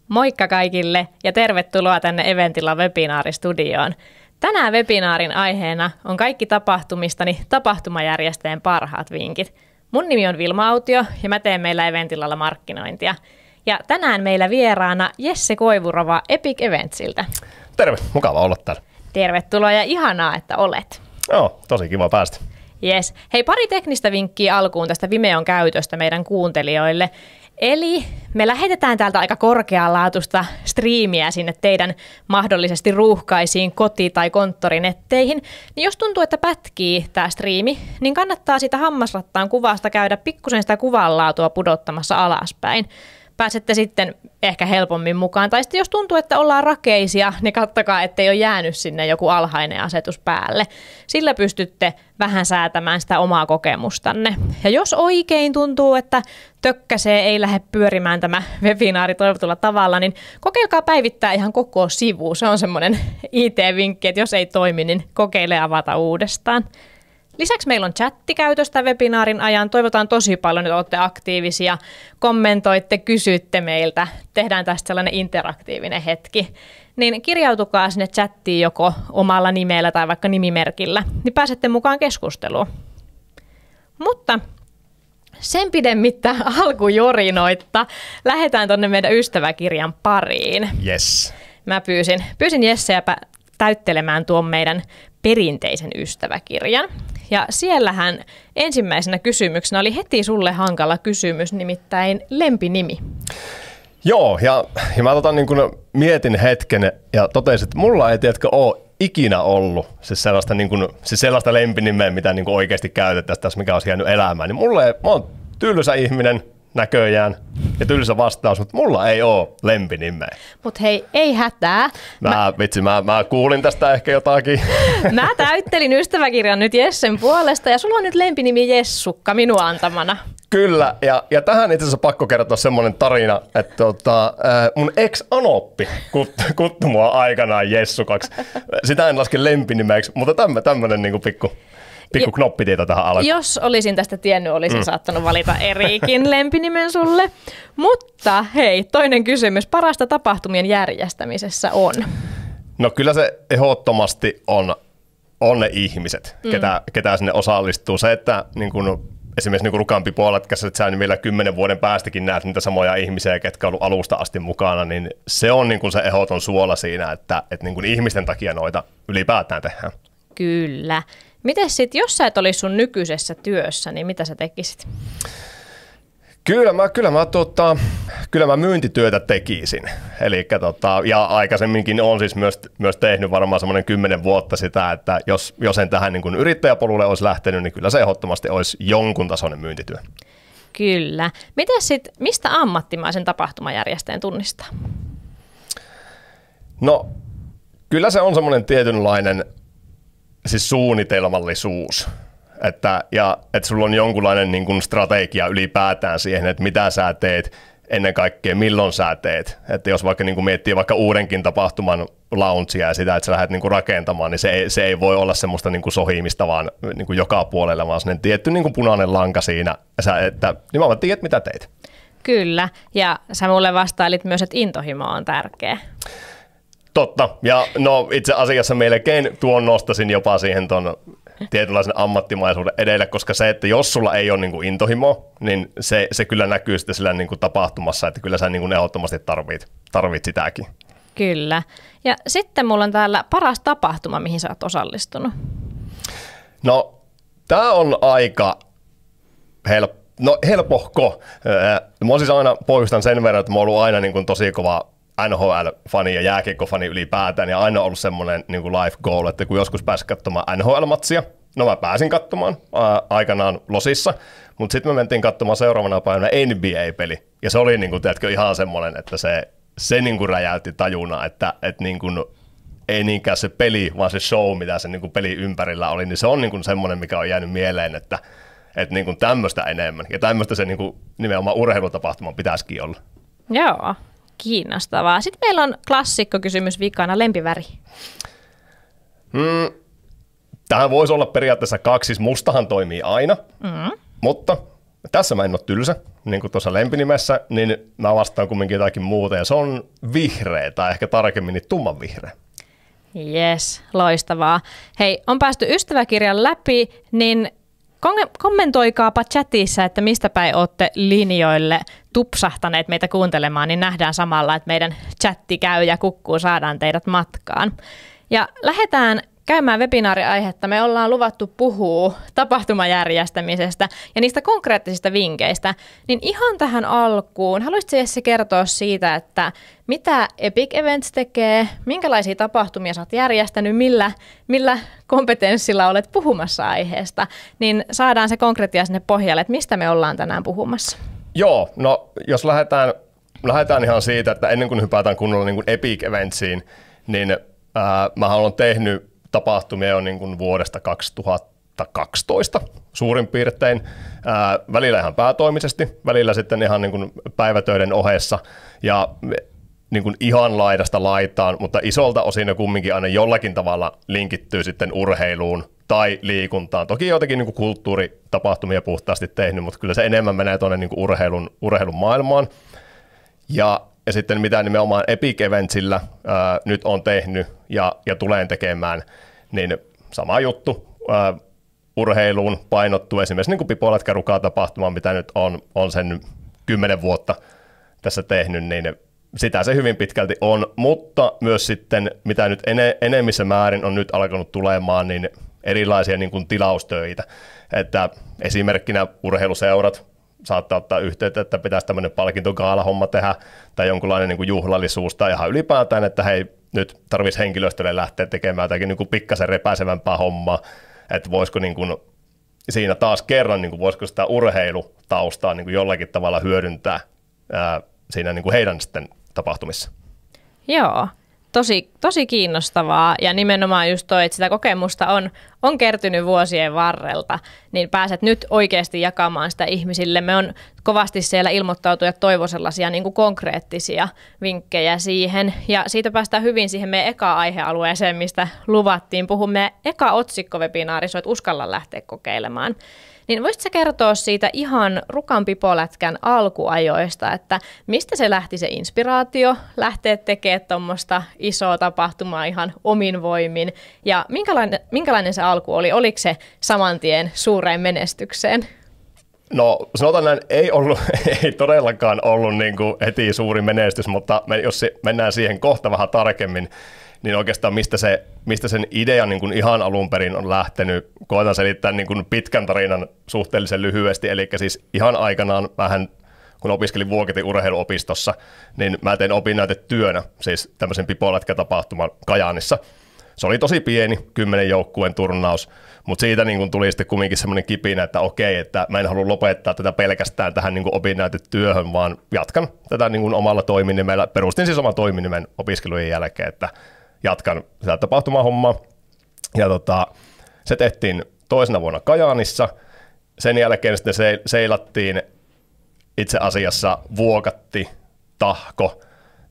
Moikka kaikille ja tervetuloa tänne Eventilla webinaaristudioon. Tänään webinaarin aiheena on kaikki tapahtumistani tapahtumajärjestäjän parhaat vinkit. Mun nimi on Vilma Autio ja mä teen meillä Eventillalla markkinointia. Ja tänään meillä vieraana Jesse Koivurova Epic Eventsiltä. Terve, mukava olla täällä. Tervetuloa ja ihanaa, että olet. Joo, tosi kiva päästä. Yes. Hei, pari teknistä vinkkiä alkuun tästä Vimeon käytöstä meidän kuuntelijoille. Eli me lähetetään täältä aika korkealaatuista striimiä sinne teidän mahdollisesti ruuhkaisiin koti- tai konttorinetteihin. Niin jos tuntuu, että pätkii tämä striimi, niin kannattaa sitä hammasrattaan kuvasta käydä pikkusen sitä kuvanlaatua pudottamassa alaspäin. Pääsette sitten ehkä helpommin mukaan. Tai sitten jos tuntuu, että ollaan rakeisia, niin katsokaa, ettei ole jäänyt sinne joku alhainen asetus päälle. Sillä pystytte vähän säätämään sitä omaa kokemustanne. Ja jos oikein tuntuu, että tökkäsee ei lähde pyörimään tämä webinaari toivotulla tavalla, niin kokeilkaa päivittää ihan koko sivu. Se on semmoinen IT-vinkki, että jos ei toimi, niin kokeile avata uudestaan. Lisäksi meillä on chatti käytöstä webinaarin ajan. Toivotaan tosi paljon, että olette aktiivisia, kommentoitte, kysytte meiltä. Tehdään tästä sellainen interaktiivinen hetki. Niin kirjautukaa sinne chattiin joko omalla nimellä tai vaikka nimimerkillä, niin pääsette mukaan keskusteluun. Mutta sen pidemmittä alkujorinoitta lähdetään tuonne meidän ystäväkirjan pariin. Yes. Mä pyysin Jesseä täyttelemään tuon meidän perinteisen ystäväkirjan. Ja siellähän ensimmäisenä kysymyksenä oli heti sulle hankala kysymys, nimittäin lempinimi. Joo, ja mä niin kun mietin hetken ja totesin, että mulla ei ole ikinä ollut sellaista lempinimeä, mitä niin oikeasti käytettäisiin, mikä olisi jäänyt elämään. Niin mä oon tylsä ihminen näköjään ja tylsä vastaus, mutta mulla ei ole lempinimeä. Mut hei, ei hätää. Mä kuulin tästä ehkä jotakin. Mä täyttelin ystäväkirjan nyt Jessen puolesta ja sulla on nyt lempinimi Jessukka minun antamana. Kyllä, ja tähän itse asiassa pakko kertoa semmoinen tarina, että mun ex-anoppi kuttui mua aikanaan Jessukaksi. Sitä en laske lempinimeeksi, mutta tämmöinen niinku pikku knoppitieto tähän alkuun. Jos olisin tästä tiennyt, olisin saattanut valita erikin lempinimen sulle. Mutta hei, toinen kysymys. Parasta tapahtumien järjestämisessä on? No kyllä se ehdottomasti on ne ihmiset, ketä sinne osallistuu. Se, että niin kun, esimerkiksi niin Rukampi puoletkässä, että sä vielä 10 vuoden päästäkin näet niitä samoja ihmisiä, ketkä on ollut alusta asti mukana, niin se on niin kun se ehdoton suola siinä, että niin kun ihmisten takia noita ylipäätään tehdään. Kyllä. Mites sitten, jos sä et olisi sun nykyisessä työssä, niin mitä sä tekisit? Kyllä mä myyntityötä tekisin. Ja aikaisemminkin on siis myös tehnyt varmaan semmoinen 10 vuotta sitä, että jos en tähän niin kuin yrittäjäpolulle olisi lähtenyt, niin kyllä se ehdottomasti olisi jonkun tasoinen myyntityö. Kyllä. Mites sitten, mistä ammattimaisen tapahtumajärjestäjän tunnistaa? No, kyllä se on semmoinen tietynlainen siis suunnitelmallisuus, että sulla on jonkunlainen niin kuin strategia ylipäätään siihen, että mitä sä teet, ennen kaikkea milloin sä teet. Että jos vaikka niin kuin miettii vaikka uudenkin tapahtuman launchia ja sitä, että sä lähdet niin kuin rakentamaan, niin se ei voi olla semmoista niin kuin sohimista vaan niin kuin joka puolella, vaan sellainen tietty niin kuin punainen lanka siinä, että nimenomaan tiedät, mitä teet. Kyllä, ja sä mulle vastailit myös, että intohimo on tärkeä. Totta, ja no itse asiassa melkein tuon nostasin jopa siihen ton tietynlaisen ammattimaisuuden edelle, koska se, että jos sulla ei ole niin kuin intohimo, niin se kyllä näkyy sitten sillä niin kuin tapahtumassa, että kyllä sä niin kuin ehdottomasti tarvit sitäkin. Kyllä, ja sitten mulla on täällä paras tapahtuma, mihin sä oot osallistunut. No, tää on aika helpohko. Mä siis aina pohjustan sen verran, että mä oon ollut aina niin kuin tosi kova NHL-fani ja jääkiekkofani ylipäätään, ja aina ollut semmoinen niin kuin life goal, että kun joskus pääsi katsomaan NHL-matsia, no mä pääsin katsomaan aikanaan Losissa, mutta sitten me mentiin katsomaan seuraavana päivänä NBA-peli, ja se oli niin kuin, tiedätkö, ihan semmoinen, että se niin kuin räjäytti tajuna, että niin kuin, ei niinkään se peli, vaan se show, mitä se niin kuin peli ympärillä oli, niin se on niin kuin semmoinen, mikä on jäänyt mieleen, että niin kuin tämmöistä enemmän, ja tämmöistä se niin kuin nimenomaan urheilutapahtuman pitäisikin olla. Joo. Kiinnostavaa. Sitten meillä on klassikkokysymys vikana, lempiväri. Tähän voisi olla periaatteessa 2, siis mustahan toimii aina, mutta tässä mä en ole tylsä, niin kuin tuossa lempinimessä, niin mä vastaan kumminkin jotakin muuta, ja se on vihreä, tai ehkä tarkemmin niin tumman vihreä. Jes, loistavaa. Hei, on päästy ystäväkirjan läpi, niin kommentoikaapa chatissa, että mistä päin olette linjoille tupsahtaneet meitä kuuntelemaan, niin nähdään samalla, että meidän chatti käy ja kukkuu, saadaan teidät matkaan. Ja lähdetään käymään webinaariaihetta. Me ollaan luvattu puhua tapahtuman järjestämisestä ja niistä konkreettisista vinkkeistä. Niin ihan tähän alkuun, haluaisitko Jesse kertoa siitä, että mitä Epic Events tekee, minkälaisia tapahtumia sä oot järjestänyt, millä kompetenssilla olet puhumassa aiheesta, niin saadaan se konkreettia sinne pohjalle, että mistä me ollaan tänään puhumassa. Joo, no jos lähdetään ihan siitä, että ennen kuin hypätään kunnolla niin kuin Epic Eventsiin, niin mä olen tehnyt tapahtumia jo niin kuin vuodesta 2012 suurin piirtein, välillä ihan päätoimisesti, välillä sitten ihan niin kuin päivätöiden ohessa ja niin kuin ihan laidasta laitaan, mutta isolta osin ne kumminkin aina jollakin tavalla linkittyy sitten urheiluun tai liikuntaan. Toki joitakin niin kuin kulttuuritapahtumia puhtaasti tehnyt, mutta kyllä se enemmän menee tuonne niin kuin urheilun maailmaan. Ja sitten mitä nimenomaan Epic Eventsillä nyt on tehnyt ja tulen tekemään, niin sama juttu urheiluun painottuu esimerkiksi niin kuin Pipolätkä Ruka-tapahtuma, mitä nyt on sen 10 vuotta tässä tehnyt, niin sitä se hyvin pitkälti on, mutta myös sitten mitä nyt enemmissä määrin on nyt alkanut tulemaan, niin erilaisia niin kuin tilaustöitä, että esimerkkinä urheiluseurat saattaa ottaa yhteyttä, että pitäisi tämmöinen palkintogaalahomma tehdä tai jonkunlainen niin kuin juhlallisuus tai ihan ylipäätään, että hei, nyt tarvitsisi henkilöstölle lähteä tekemään jotakin niin kuin pikkasen repäisevämpää hommaa, että voisiko niin kuin siinä taas kerran, niin kuin voisiko sitä urheilutaustaa niin kuin jollakin tavalla hyödyntää siinä niin kuin heidän sitten tapahtumissa. Joo, tosi kiinnostavaa ja nimenomaan just toi, että sitä kokemusta on kertynyt vuosien varrelta, niin pääset nyt oikeasti jakamaan sitä ihmisille. Me on kovasti siellä ilmoittautujat toivo sellaisia niin kuin konkreettisia vinkkejä siihen ja siitä päästään hyvin siihen meidän eka-aihealueeseen, mistä luvattiin. Puhumme eka otsikkovebinaarissa, että uskalla lähteä kokeilemaan. Niin voisitko sä kertoa siitä ihan Rukan Pipolätkän alkuajoista, että mistä se lähti se inspiraatio lähteä tekemään tuommoista isoa tapahtumaa ihan omin voimin ja minkälainen se alku oli? Oliko se saman tien suureen menestykseen? No sanotaan näin, ei todellakaan ollut niin kuin heti suuri menestys, mutta jos mennään siihen kohta vähän tarkemmin, niin oikeastaan mistä sen idea niin kuin ihan alun perin on lähtenyt, koetan selittää niin kuin pitkän tarinan suhteellisen lyhyesti, eli siis ihan aikanaan kun opiskelin Vuoketin urheiluopistossa, niin mä tein opinnäytetyönä, siis tämmöisen Pipolätkä-tapahtuman Kajaanissa. Se oli tosi pieni, 10 joukkueen turnaus, mutta siitä niin kuin tuli sitten kumminkin semmoinen kipinä, että okei, että mä en halua lopettaa tätä pelkästään tähän niin kuin opinnäytetyöhön, vaan jatkan tätä niin kuin omalla toiminimellä. Perustin siis oman toiminimen opiskelujen jälkeen, että jatkan sitä tapahtumahommaa. Ja se tehtiin toisena vuonna Kajaanissa. Sen jälkeen sitten seilattiin itse asiassa Vuokatti, Tahko,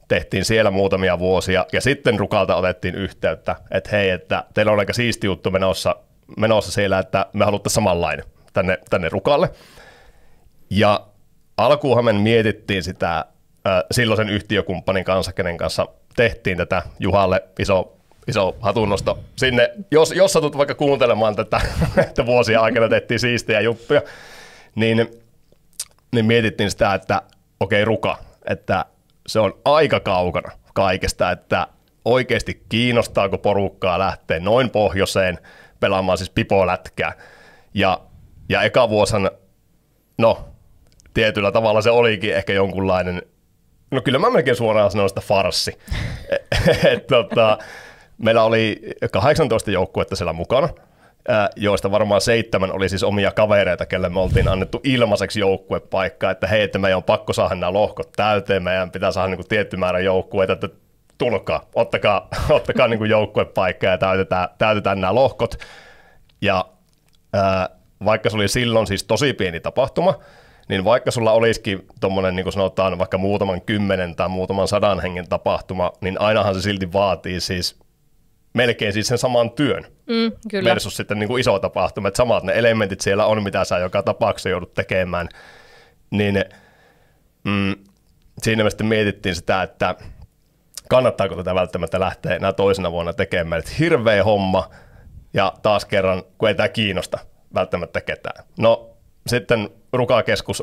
tehtiin siellä muutamia vuosia ja sitten Rukalta otettiin yhteyttä, että hei, että teillä on aika siisti juttu menossa siellä, että me haluttaisiin samanlainen tänne Rukalle. Ja alkuunhan me mietittiin sitä silloisen yhtiökumppanin kanssa, kenen kanssa tehtiin tätä Juhalle iso hatunnosto sinne. Jos satut vaikka kuuntelemaan tätä, että vuosien aikana tehtiin siistejä juttuja, niin mietittiin sitä, että okei, Ruka, että se on aika kaukana kaikesta, että oikeasti kiinnostaako porukkaa lähteä noin pohjoiseen pelaamaan siis Pipolätkää. Ja eka vuosina, no tietyllä tavalla se olikin ehkä jonkunlainen, no kyllä mä melkein suoraan sanon sitä farssi. Meillä oli 18 joukkuetta siellä mukana, joista varmaan 7 oli siis omia kavereita, kelle me oltiin annettu ilmaiseksi joukkuepaikkaa, että hei, että meidän on pakko saada nämä lohkot täyteen, meidän pitää saada niin kuin tietty määrä joukkueita, että tulkaa, ottakaa niin kuin joukkuepaikkaa ja täytetään nämä lohkot. Ja vaikka se oli silloin siis tosi pieni tapahtuma, niin vaikka sulla olisikin tuommoinen, niin kuin sanotaan, vaikka muutaman 10 tai muutaman 100 hengen tapahtuma, niin ainahan se silti vaatii siis melkein siis sen saman työn kyllä. versus sitten niin kuin iso tapahtuma, että samat ne elementit siellä on, mitä sä joka tapauksessa joudut tekemään, niin siinä me sitten mietittiin sitä, että kannattaako tätä välttämättä lähteä enää toisena vuonna tekemään, että hirveä homma ja taas kerran, kun ei tämä kiinnosta välttämättä ketään. No sitten Ruka-keskus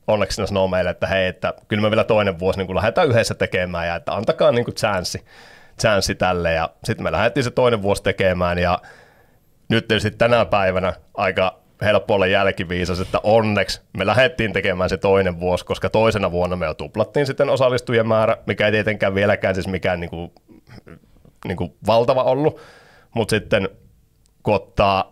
onneksi sanoo meille, että hei, että kyllä me vielä toinen vuosi niin kun lähdetään yhdessä tekemään ja että antakaa niin kuin chanssi tälle ja sitten me lähdettiin se toinen vuosi tekemään ja nyt tietysti tänä päivänä aika helppo olla jälkiviisas, että onneksi me lähdettiin tekemään se toinen vuosi, koska toisena vuonna me jo tuplattiin sitten osallistujien määrä, mikä ei tietenkään vieläkään siis mikään niin kuin valtava ollut, mutta sitten kun ottaa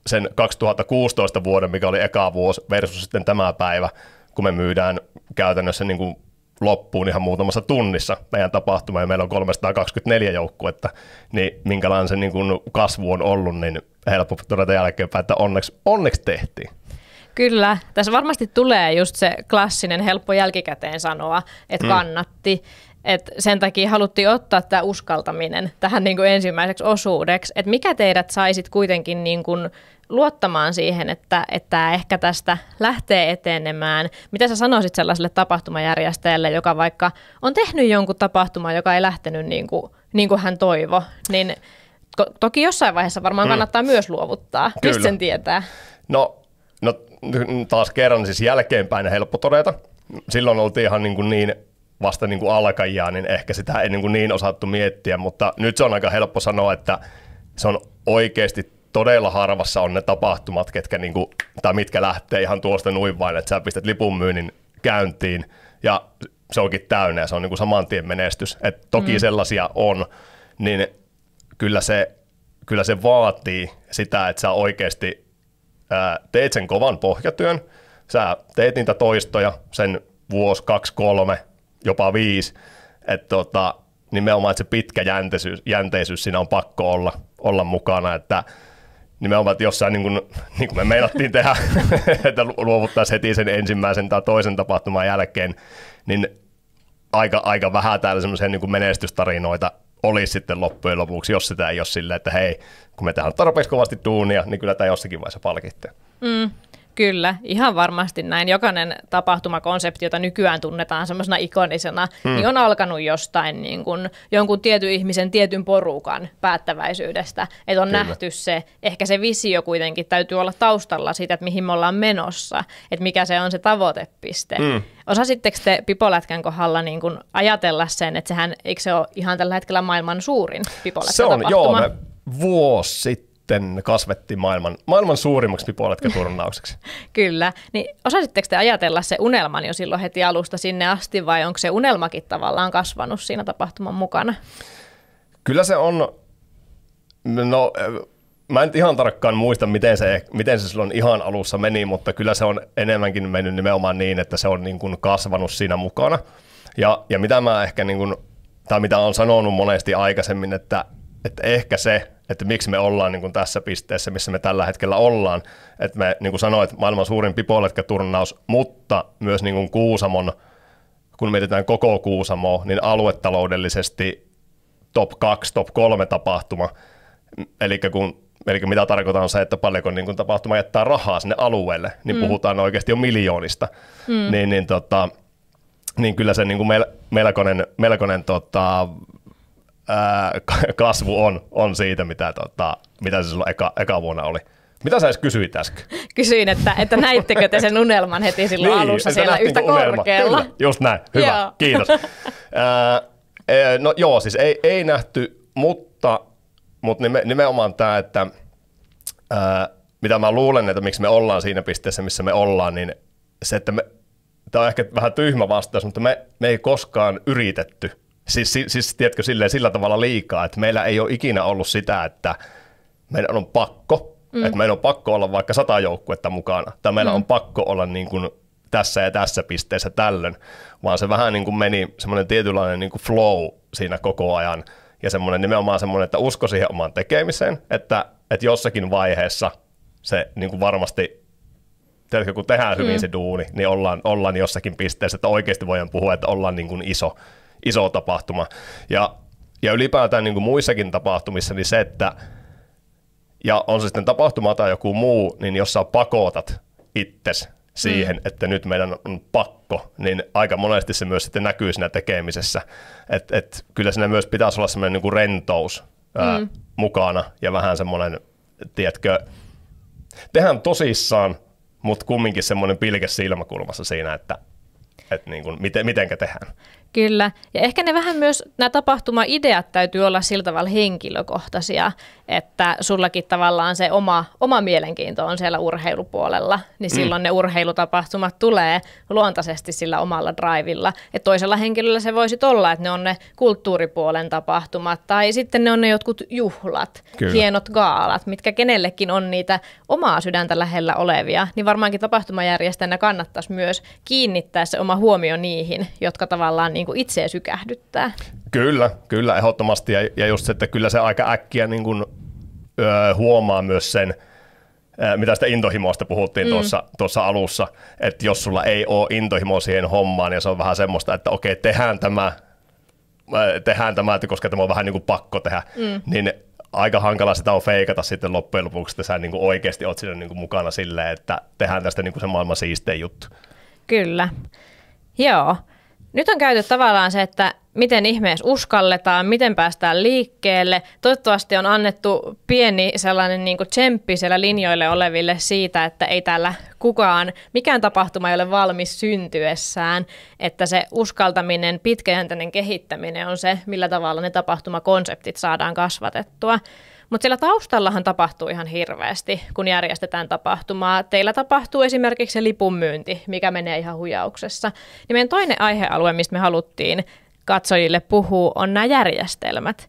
sen 2016 vuoden, mikä oli eka vuosi versus sitten tämä päivä, kun me myydään käytännössä niin kuin loppuun ihan muutamassa tunnissa meidän tapahtuma ja meillä on 324 joukkuetta, niin minkälainen se niin kuin kasvu on ollut, niin helppo todeta jälkeenpäin, että onneksi tehtiin. Kyllä, tässä varmasti tulee just se klassinen helppo jälkikäteen sanoa, että kannatti. Et sen takia haluttiin ottaa tämä uskaltaminen tähän niin kuin ensimmäiseksi osuudeksi, että mikä teidät saisit kuitenkin niin kuin luottamaan siihen, että ehkä tästä lähtee etenemään. Mitä sä sanoisit sellaiselle tapahtumajärjestäjälle, joka vaikka on tehnyt jonkun tapahtuman, joka ei lähtenyt niin kuin hän toivoi, niin toki jossain vaiheessa varmaan kannattaa myös luovuttaa. Kyllä. Mistä sen tietää? No taas kerran siis jälkeenpäin helppo todeta. Silloin oltiin ihan niin vasta niin kuin alkajia, niin ehkä sitä ei niin osattu miettiä, mutta nyt se on aika helppo sanoa, että se on oikeasti todella harvassa on ne tapahtumat, tai mitkä lähtee ihan tuosta nuin vain, että sä pistät lipunmyynnin käyntiin ja se onkin täynnä ja se on niin kuin saman tien menestys. Et toki sellaisia on, niin kyllä se vaatii sitä, että sä oikeasti teet sen kovan pohjatyön, sä teet niitä toistoja sen vuosi, 2, 3, jopa 5, että nimenomaan että se pitkä jänteisyys siinä on pakko olla mukana, että nimenomaan, että jossain niin kuin me meinattiin tehdä, että luovuttaisiin heti sen ensimmäisen tai toisen tapahtuman jälkeen, niin aika vähän täällä semmoisia niin kuin menestystarinoita olisi sitten loppujen lopuksi, jos sitä ei ole silleen, että hei, kun me tehdään tarpeeksi kovasti duunia, niin kyllä tämä jossakin vaiheessa palkitte. Kyllä, ihan varmasti näin. Jokainen tapahtumakonsepti, jota nykyään tunnetaan semmoisena ikonisena, niin on alkanut jostain niin kuin jonkun tietyn ihmisen, tietyn porukan päättäväisyydestä. Että on nähty se, ehkä se visio kuitenkin täytyy olla taustalla siitä, että mihin me ollaan menossa, että mikä se on se tavoitepiste. Osasitteko te Pipolätkän kohdalla niin kuin ajatella sen, että sehän, eikö se ole ihan tällä hetkellä maailman suurin Pipolätkä-tapahtuma? Se on, joo, me vuosi sitten kasvettiin maailman suurimmaksi Pipolätkä-turnaukseksi. Kyllä. Niin osasitteko te ajatella se unelman jo silloin heti alusta sinne asti, vai onko se unelmakin tavallaan kasvanut siinä tapahtuman mukana? Kyllä se on, no mä en ihan tarkkaan muista, miten se silloin ihan alussa meni, mutta kyllä se on enemmänkin mennyt nimenomaan niin, että se on niin kuin kasvanut siinä mukana. Ja mitä mä ehkä, niin kuin, tai mitä olen sanonut monesti aikaisemmin, että ehkä se, että miksi me ollaan niin kuin tässä pisteessä, missä me tällä hetkellä ollaan. Että me, niin kuin sanoit, maailman suurin Pipolätkä-turnaus, mutta myös niin kuin Kuusamon, kun mietitään koko Kuusamoa, niin aluetaloudellisesti top 2, top 3 tapahtuma. Eli mitä tarkoitan on se, että paljonko niin kuin tapahtuma jättää rahaa sinne alueelle, niin puhutaan oikeasti jo miljoonista. Niin kyllä se niin kuin melkoinen kasvu on siitä, mitä se silloin eka vuonna oli. Mitä sä edes kysyit äsken? Kysyin, että näittekö te sen unelman heti silloin niin, alussa siellä yhtä korkealla? Kyllä, just näin. Hyvä, joo. Kiitos. No joo, siis ei nähty, mutta nimenomaan tämä, että mitä mä luulen, että miksi me ollaan siinä pisteessä, missä me ollaan, niin se, että tämä on ehkä vähän tyhmä vastaus, mutta me ei koskaan yritetty. Siis tiedätkö, sillä tavalla liikaa, että meillä ei ole ikinä ollut sitä, että meidän on pakko, että meidän on pakko olla vaikka 100 joukkuetta mukana, tai meillä on pakko olla niin kuin tässä ja tässä pisteessä tällöin, vaan se vähän niin kuin meni semmoinen tietynlainen niin kuin flow siinä koko ajan, ja nimenomaan semmoinen, että usko siihen omaan tekemiseen, että jossakin vaiheessa se niin kuin varmasti, tiedätkö, kun tehdään hyvin se duuni, niin ollaan jossakin pisteessä, että oikeasti voidaan puhua, että ollaan niin kuin iso tapahtuma. Ja ja ylipäätään niin kuin muissakin tapahtumissa, niin se, että ja on se sitten tapahtuma tai joku muu, niin jos sä pakotat itsesi siihen, että nyt meidän on pakko, niin aika monesti se myös sitten näkyy siinä tekemisessä. Et kyllä siinä myös pitäisi olla semmoinen niin kuin rentous mukana ja vähän semmoinen, tiedätkö, tehdään tosissaan, mutta kumminkin semmoinen pilke silmäkulmassa siinä, että niin kuin, mitenkä tehdään. Kyllä, ja ehkä ne vähän myös, nämä tapahtuma-ideat täytyy olla sillä tavalla henkilökohtaisia, että sullakin tavallaan se oma mielenkiinto on siellä urheilupuolella, niin silloin ne urheilutapahtumat tulee luontaisesti sillä omalla drivilla. Ja toisella henkilöllä se voisi olla, että ne on ne kulttuuripuolen tapahtumat, tai sitten ne on ne jotkut juhlat, hienot gaalat, mitkä kenellekin on niitä omaa sydäntä lähellä olevia, niin varmaankin tapahtumajärjestäjänä kannattaisi myös kiinnittää se oma huomio niihin, jotka tavallaan niin kuin itseä sykähdyttää. Kyllä, ehdottomasti. Ja just se, että kyllä se aika äkkiä niin kuin, huomaa myös sen, mitä sitä intohimoista puhuttiin tuossa alussa, että jos sulla ei ole intohimoa siihen hommaan, ja se on vähän semmoista, että okei, tehdään tämä, että koska tämä on vähän niin kuin pakko tehdä, niin aika hankala sitä on feikata sitten loppujen lopuksi, että sä niin kuin oikeasti oot siinä niin kuin mukana silleen, että tehdään tästä niin kuin se maailman siistein juttu. Kyllä. Joo. Nyt on käyty tavallaan se, että miten ihmeessä uskalletaan, miten päästään liikkeelle. Toivottavasti on annettu pieni sellainen niin kuin tsemppi siellä linjoille oleville siitä, että ei täällä mikään tapahtuma ei ole valmis syntyessään, että se uskaltaminen, pitkäjänteinen kehittäminen on se, millä tavalla ne tapahtumakonseptit saadaan kasvatettua. Mutta siellä taustallahan tapahtuu ihan hirveästi, kun järjestetään tapahtumaa. Teillä tapahtuu esimerkiksi se lipunmyynti, mikä menee ihan hujauksessa. Ja meidän toinen aihealue, mistä me haluttiin katsojille puhua, on nämä järjestelmät.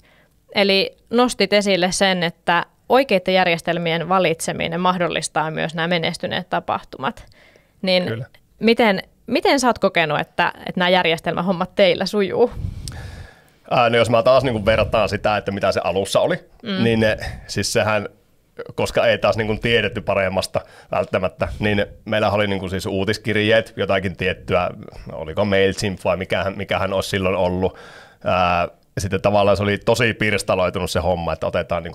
Eli nostit esille sen, että oikeiden järjestelmien valitseminen mahdollistaa myös nämä menestyneet tapahtumat. Niin miten sä oot kokenut, että nämä järjestelmähommat teillä sujuu? No jos mä taas niin verrataan sitä, että mitä se alussa oli, niin siis sehän, koska ei taas niin tiedetty paremmasta välttämättä, niin meillä oli niin siis uutiskirjeet, jotakin tiettyä, oliko MailChimp vai mikähän olisi silloin ollut. Sitten tavallaan se oli tosi pirstaloitunut se homma, että otetaan niin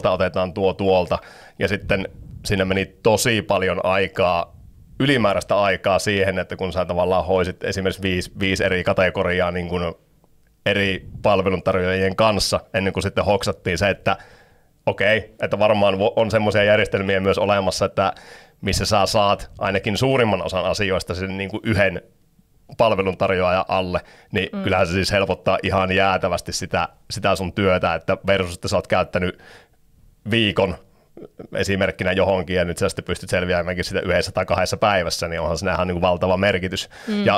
otetaan tuolta, ja sitten siinä meni tosi paljon ylimääräistä aikaa siihen, että kun sä tavallaan hoisit esimerkiksi viisi eri kategoriaa niin kuin eri palveluntarjoajien kanssa, ennen kuin sitten hoksattiin se, että okei, että varmaan on semmoisia järjestelmiä myös olemassa, että missä sä saat ainakin suurimman osan asioista sen niin kuin yhden palveluntarjoajan alle, niin kyllähän se siis helpottaa ihan jäätävästi sitä sun työtä, että versus, että sä oot käyttänyt viikon esimerkkinä johonkin ja nyt sä sitten pystyt selviämäänkin sitä 1 tai 2 päivässä, niin onhan se ihan niin kuin valtava merkitys.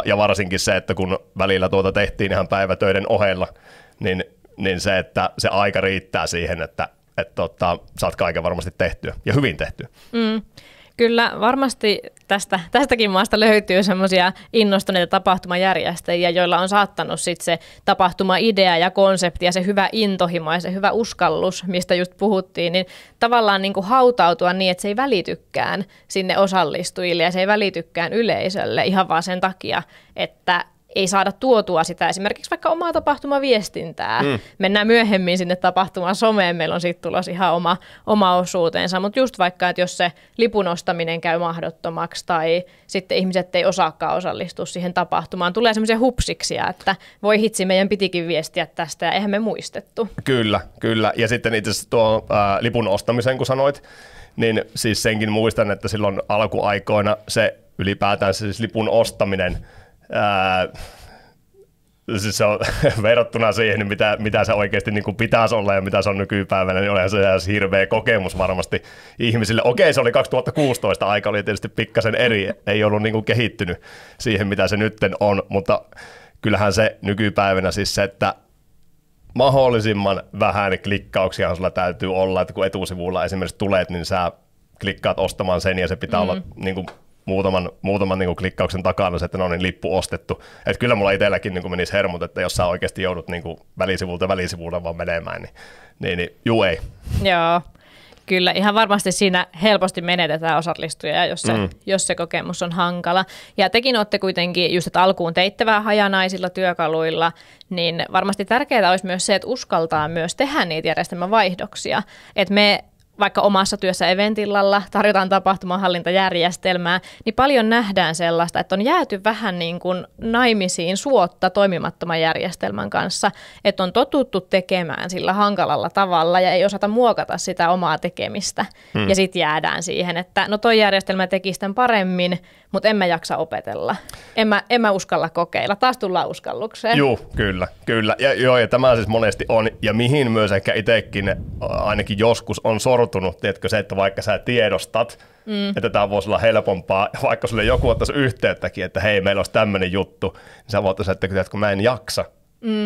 Ja varsinkin se, että kun välillä tehtiin ihan päivätöiden ohella, niin se, että se aika riittää siihen, että saat kaiken varmasti tehtyä ja hyvin tehtyä. Kyllä varmasti tästäkin maasta löytyy semmoisia innostuneita tapahtumajärjestäjiä, joilla on saattanut sit se tapahtuma-idea ja konsepti ja se hyvä intohimo ja se hyvä uskallus, mistä just puhuttiin, niin tavallaan niin kuin hautautua niin, että se ei välitykään sinne osallistujille ja se ei välitykään yleisölle ihan vaan sen takia, että ei saada tuotua sitä esimerkiksi vaikka omaa tapahtumaviestintää. Mennään myöhemmin sinne tapahtumaan someen, meillä on siitä tulossa ihan oma osuutensa, mutta just vaikka, että jos se lipun ostaminen käy mahdottomaksi tai sitten ihmiset ei osaakaan osallistua siihen tapahtumaan, tulee semmoisia hupsiksia, että voi hitsi, meidän pitikin viestiä tästä ja eihän me muistettu. Kyllä. Ja sitten itse asiassa tuo lipun ostamisen, kun sanoit, niin siis senkin muistan, että silloin alkuaikoina se ylipäätään siis lipun ostaminen, siis se on verrattuna siihen, mitä se oikeasti niin kuin pitäisi olla ja mitä se on nykypäivänä, niin olihan se hirveä kokemus varmasti ihmisille. Okei, se oli 2016, aika oli tietysti pikkasen eri, ei ollut niin kuin kehittynyt siihen, mitä se nytten on, mutta kyllähän se nykypäivänä siis se, että mahdollisimman vähän klikkauksia sulla täytyy olla, että kun etusivulla esimerkiksi tulet, niin sä klikkaat ostamaan sen ja se pitää olla niin kuin muutaman niin kuin klikkauksen takana se, että no niin, lippu ostettu. Että kyllä mulla itselläkin niin kuin menisi hermot, että jos sä oikeasti joudut niin kuin välisivulta vaan menemään, niin juu ei. Joo, Kyllä, ihan varmasti siinä helposti menetetään osallistujia, jos se kokemus on hankala. Ja tekin olette kuitenkin just, että alkuun teitte vähän hajanaisilla työkaluilla, niin varmasti tärkeää olisi myös se, että uskaltaa myös tehdä niitä järjestelmävaihdoksia. Että me vaikka omassa työssä Eventillalla tarjotaan tapahtumahallintajärjestelmää, niin paljon nähdään sellaista, että on jääty vähän niin kuin naimisiin suotta toimimattoman järjestelmän kanssa, että on totuttu tekemään sillä hankalalla tavalla ja ei osata muokata sitä omaa tekemistä. Ja sitten jäädään siihen, että no toi järjestelmä teki sitä paremmin, mutta en mä jaksa opetella. En mä uskalla kokeilla. Taas tullaan uskallukseen. Joo, kyllä. Ja tämä siis monesti on, ja mihin myös ehkä itsekin ainakin joskus on sortunut, tiedätkö se, että vaikka sä tiedostat, että tämä voisi olla helpompaa, ja vaikka sulle joku ottaisi yhteyttäkin, että hei, meillä olisi tämmöinen juttu, niin sä voit sanoa, että tiedätkö, mä en jaksa.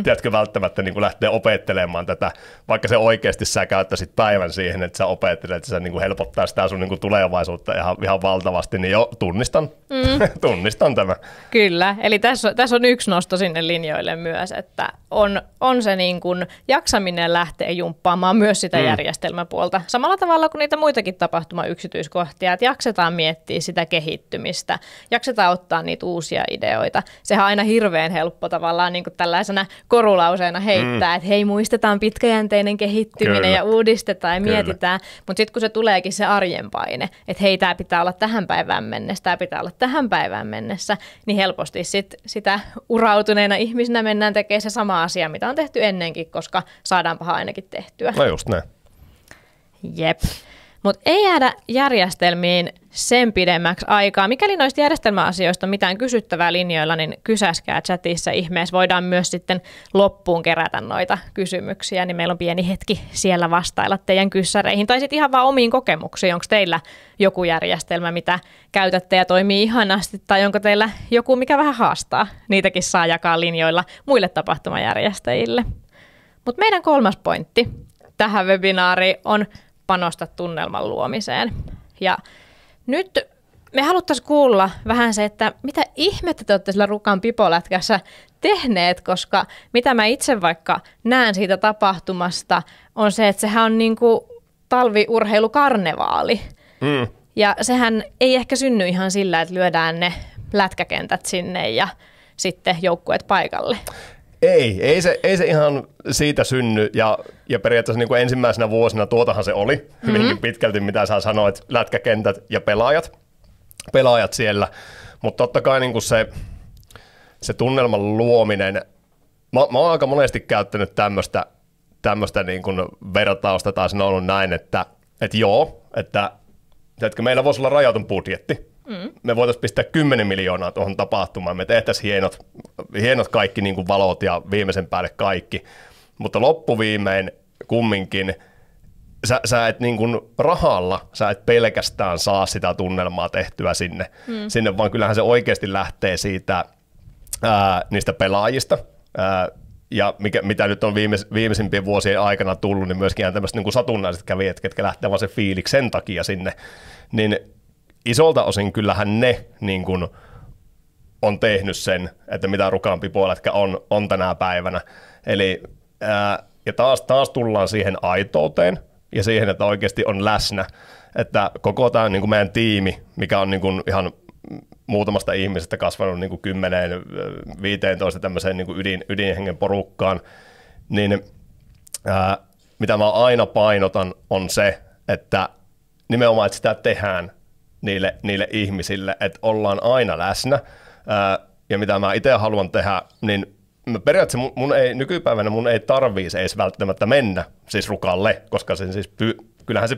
Tiedätkö välttämättä niin lähteä opettelemaan tätä, vaikka se oikeasti sä käyttäisit päivän siihen, että sä opettelet, että se niin helpottaa sitä sun niin tulevaisuutta ihan valtavasti, niin jo tunnistan tämän. Kyllä, eli tässä on yksi nosto sinne linjoille myös, että on se niin kuin jaksaminen lähtee jumppaamaan myös sitä järjestelmäpuolta. Samalla tavalla kuin niitä muitakin tapahtumayksityiskohtia, että jaksetaan miettiä sitä kehittymistä, jaksetaan ottaa niitä uusia ideoita. Sehän on aina hirveän helppo tavallaan niin kuin tällaisena korulauseena heittää, että hei, muistetaan pitkäjänteinen kehittyminen Kyllä. ja uudistetaan ja mietitään, mutta sitten kun se tuleekin se arjen paine, että hei, tämä pitää olla tähän päivään mennessä, tämä pitää olla tähän päivään mennessä, niin helposti sitä urautuneena ihmisenä mennään tekemään se sama asia, mitä on tehty ennenkin, koska saadaanpahan ainakin tehtyä. No just näin. Jep. Mutta ei jäädä järjestelmiin sen pidemmäksi aikaa. Mikäli noista järjestelmäasioista on mitään kysyttävää linjoilla, niin kysäskää chatissa ihmeessä. Voidaan myös sitten loppuun kerätä noita kysymyksiä, niin meillä on pieni hetki siellä vastailla teidän kyssäreihin. Tai sitten ihan vaan omiin kokemuksiin. Onko teillä joku järjestelmä, mitä käytätte ja toimii ihanasti, tai onko teillä joku, mikä vähän haastaa? Niitäkin saa jakaa linjoilla muille tapahtumajärjestäjille. Mutta meidän 3. pointti tähän webinaariin on panosta tunnelman luomiseen. Ja nyt me haluttaisiin kuulla vähän se, että mitä ihmettä te olette sillä Rukan pipolätkässä tehneet, koska mitä mä itse vaikka näen siitä tapahtumasta, on se, että sehän on niin kuin talviurheilukarnevaali. Ja sehän ei ehkä synny ihan sillä, että lyödään ne lätkäkentät sinne ja sitten joukkueet paikalle. Ei se ihan siitä synny, ja periaatteessa niin kuin ensimmäisenä vuosina tuotahan se oli hyvinkin pitkälti, mitä sä sanoit, lätkäkentät ja pelaajat siellä, mutta totta kai niin kuin se tunnelman luominen, mä oon aika monesti käyttänyt tämmöistä niin kuin vertausta, tai sanonut näin, että meillä voisi olla rajaton budjetti. Me voitaisiin pistää 10 miljoonaa tuohon tapahtumaan, me tehtäisiin hienot kaikki niin kuin valot ja viimeisen päälle kaikki, mutta loppuviimein kumminkin sä et niin kuin rahalla, sä et pelkästään saa sitä tunnelmaa tehtyä sinne, vaan kyllähän se oikeasti lähtee siitä niistä pelaajista, ja mitä nyt on viimeisimpien vuosien aikana tullut, niin myöskin ihan tämmöiset niin kuin satunnaiset kävijät, ketkä lähtee vaan se fiiliksen takia sinne, niin isolta osin kyllähän ne niin kun on tehnyt sen, että mitä Rukan pipolätkä on tänä päivänä. Eli, ja taas tullaan siihen aitouteen ja siihen, että oikeasti on läsnä. Että koko tämä niin kuin meidän tiimi, mikä on niin kuin ihan muutamasta ihmisestä kasvanut niin kuin 10-15 tämmöiseen niin kuin ydinhengen porukkaan, niin mitä mä aina painotan on se, että nimenomaan, että sitä tehdään niille ihmisille, että ollaan aina läsnä. Ja mitä mä itse haluan tehdä, niin periaatteessa nykypäivänä mun ei tarvitse edes välttämättä mennä siis Rukalle, koska se siis kyllähän se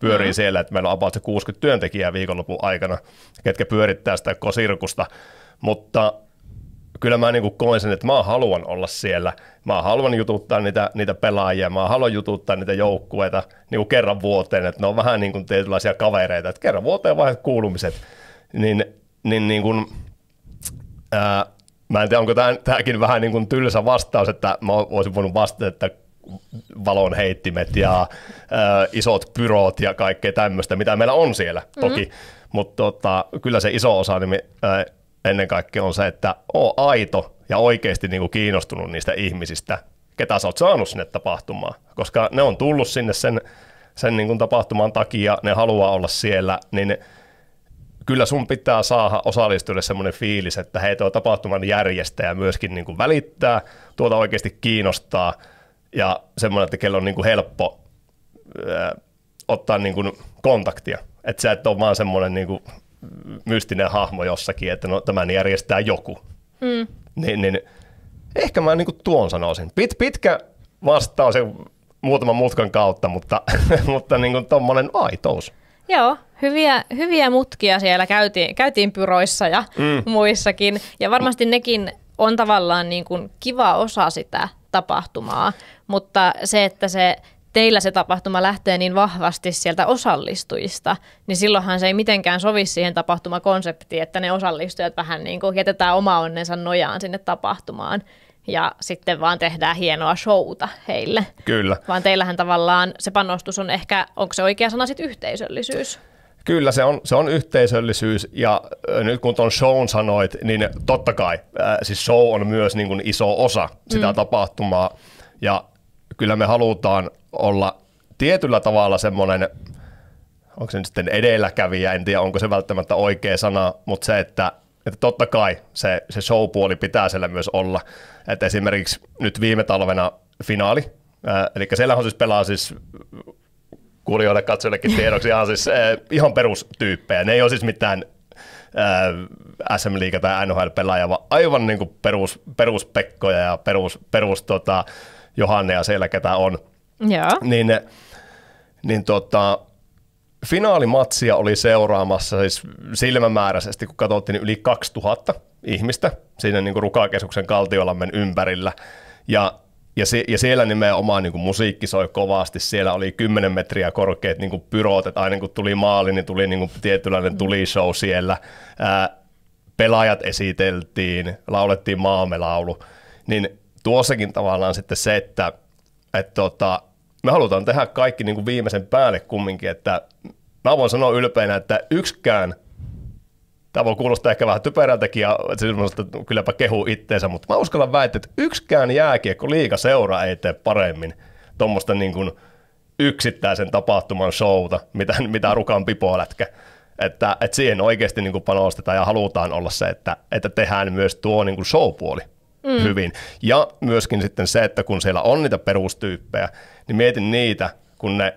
pyörii siellä, että meillä on about 60 työntekijää viikonlopun aikana, ketkä pyörittää sitä sirkusta, mutta kyllä mä niin koen sen, että mä haluan olla siellä, mä haluan jututtaa niitä pelaajia, mä haluan jututtaa niitä joukkueita niin kerran vuoteen, että ne on vähän niin kuin tietynlaisia kavereita, että kerran vuoteen vaihdat kuulumiset, niin kuin, mä en tiedä, onko tämäkin vähän niin kuin tylsä vastaus, että mä olisin voinut vastata, että valon heittimet ja isot pyrot ja kaikkea tämmöistä, mitä meillä on siellä toki, mutta kyllä se iso osa ennen kaikkea on se, että oo aito ja oikeasti niin kuin kiinnostunut niistä ihmisistä, ketä sä oot saanut sinne tapahtumaan, koska ne on tullut sinne sen sen niin kuin tapahtuman takia ne haluaa olla siellä, niin kyllä sun pitää saada osallistujille semmoinen fiilis, että hei, tuo tapahtuman järjestäjä myöskin niin kuin välittää, tuota oikeasti kiinnostaa ja semmoinen, että kello on niin kuin helppo ottaa niin kuin kontaktia. Että sä et ole vaan semmoinen niin kuin mystinen hahmo jossakin, että no tämän järjestää joku. Niin ehkä mä niin kuin tuon sanoisin. Pitkä vastaus muutaman mutkan kautta, mutta niin kuin tommoinen aitous. Joo, hyviä mutkia siellä käytiin pyroissa ja muissakin. Ja varmasti nekin on tavallaan niin kuin kiva osa sitä tapahtumaa, mutta se, että teillä se tapahtuma lähtee niin vahvasti sieltä osallistujista, niin silloinhan se ei mitenkään sovi siihen tapahtumakonseptiin, että ne osallistujat vähän niin kuin jätetään oma onnensa nojaan sinne tapahtumaan ja sitten vaan tehdään hienoa showta heille. Kyllä. Vaan teillähän tavallaan se panostus on ehkä, onko se oikea sana sitten yhteisöllisyys? Kyllä, se on yhteisöllisyys ja nyt kun tuon shown sanoit, niin totta kai siis show on myös niin kuin iso osa sitä tapahtumaa ja kyllä me halutaan olla tietyllä tavalla semmoinen, onko se nyt sitten edelläkävijä, en tiedä onko se välttämättä oikea sana, mutta se, että totta kai se show-puoli pitää siellä myös olla. Että esimerkiksi nyt viime talvena finaali, eli siellä on siis pelaa siis kuulijoille katsojillekin tiedoksi ihan perustyyppejä. Ne ei ole siis mitään SM-liiga tai NHL-pelaajia, vaan aivan niin kuin peruspekkoja ja perus Johanneja siellä, ketä on. Joo. Niin finaalimatsia oli seuraamassa siis silmämääräisesti, kun katsottiin, niin yli 2000 ihmistä siinä niin kuin Ruka-keskuksen Kaltiolammen ympärillä. Ja siellä nimenomaan niin kuin musiikki soi kovasti. Siellä oli 10 metriä korkeat niin kuin pyrot, että aina kun tuli maali, niin tuli niin kuin tietynlainen tulishow siellä. Pelaajat esiteltiin, laulettiin maamelaulu. Niin tuossakin tavallaan sitten se, että me halutaan tehdä kaikki niin kuin viimeisen päälle kumminkin, että mä voin sanoa ylpeänä, että yksikään, tämä voi kuulostaa ehkä vähän typerältäkin ja kylläpä kehu itteensä, mutta mä uskallan väittää, että yksikään jääkiekko-liigaseura ei tee paremmin tuommoista niin kuin yksittäisen tapahtuman showta, mitä Rukan pipolätkä. Että siihen oikeasti niin kuin panostetaan ja halutaan olla se, että tehdään myös tuo niin kuin show-puoli hyvin. Ja myöskin sitten se, että kun siellä on niitä perustyyppejä, niin mietin niitä, kun ne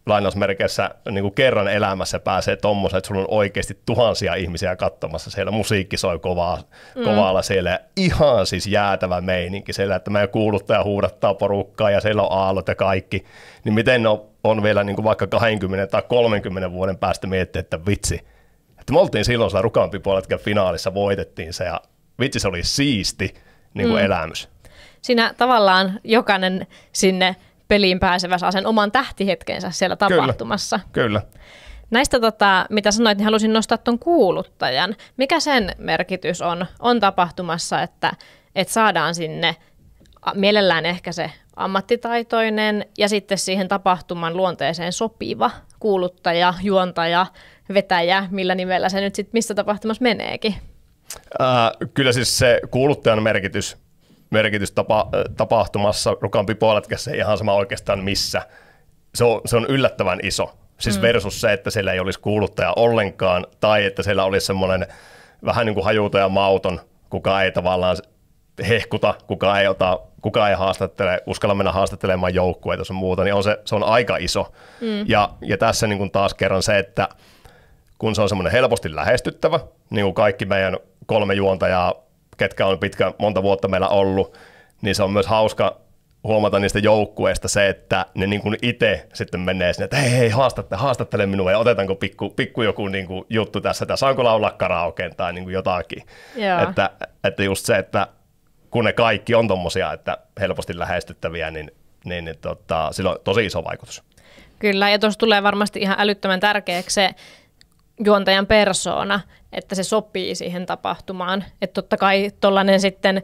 lainausmerkeissä niin kuin kerran elämässä pääsee tommoisen, että sulla on oikeasti tuhansia ihmisiä katsomassa. Siellä musiikki soi kovalla siellä. Ihan siis jäätävä meininki siellä, että meidän kuuluttaja huudattaa porukkaa ja siellä on aallot ja kaikki. Niin miten ne on vielä niin kuin vaikka 20 tai 30 vuoden päästä miettiä, että vitsi. Että me oltiin silloin siellä Rukan pipolätkän finaalissa, voitettiin se ja vitsi se oli siisti niin kuin elämys. Siinä tavallaan jokainen sinne peliin pääsevä saa sen oman tähtihetkensä siellä tapahtumassa. Kyllä. Näistä, mitä sanoit, niin halusin nostaa tuon kuuluttajan. Mikä sen merkitys on tapahtumassa, että saadaan sinne mielellään ehkä se ammattitaitoinen ja sitten siihen tapahtuman luonteeseen sopiva kuuluttaja, juontaja, vetäjä, millä nimellä se nyt sitten missä tapahtumassa meneekin? Kyllä siis se kuuluttajan merkitys tapahtumassa Rukan pipolätkässä ei ihan sama oikeastaan missä. Se on yllättävän iso. Siis versus se, että siellä ei olisi kuuluttaja ollenkaan tai että siellä olisi semmoinen vähän niin kuin hajuton ja mauton, kuka ei tavallaan hehkuta, kuka ei haastattele, uskalla mennä haastattelemaan joukkueita ja muuta, niin se on aika iso. Ja tässä niin kuin taas kerran se, että kun se on semmoinen helposti lähestyttävä, niin kuin kaikki meidän 3 juontajaa, ketkä on monta vuotta meillä ollut, niin se on myös hauska huomata niistä joukkueista se, että ne niin kuin itse sitten menee sinne, että hei, haastattele minua ja otetaanko pikku joku niin kuin juttu tässä, tai saanko laulaa karaokeen tai niin kuin jotakin. Että just se, että kun ne kaikki on tommosia, että helposti lähestyttäviä, niin sillä on tosi iso vaikutus. Kyllä, ja tuossa tulee varmasti ihan älyttömän tärkeäksi se juontajan persoona, että se sopii siihen tapahtumaan. Että totta kai tollainen sitten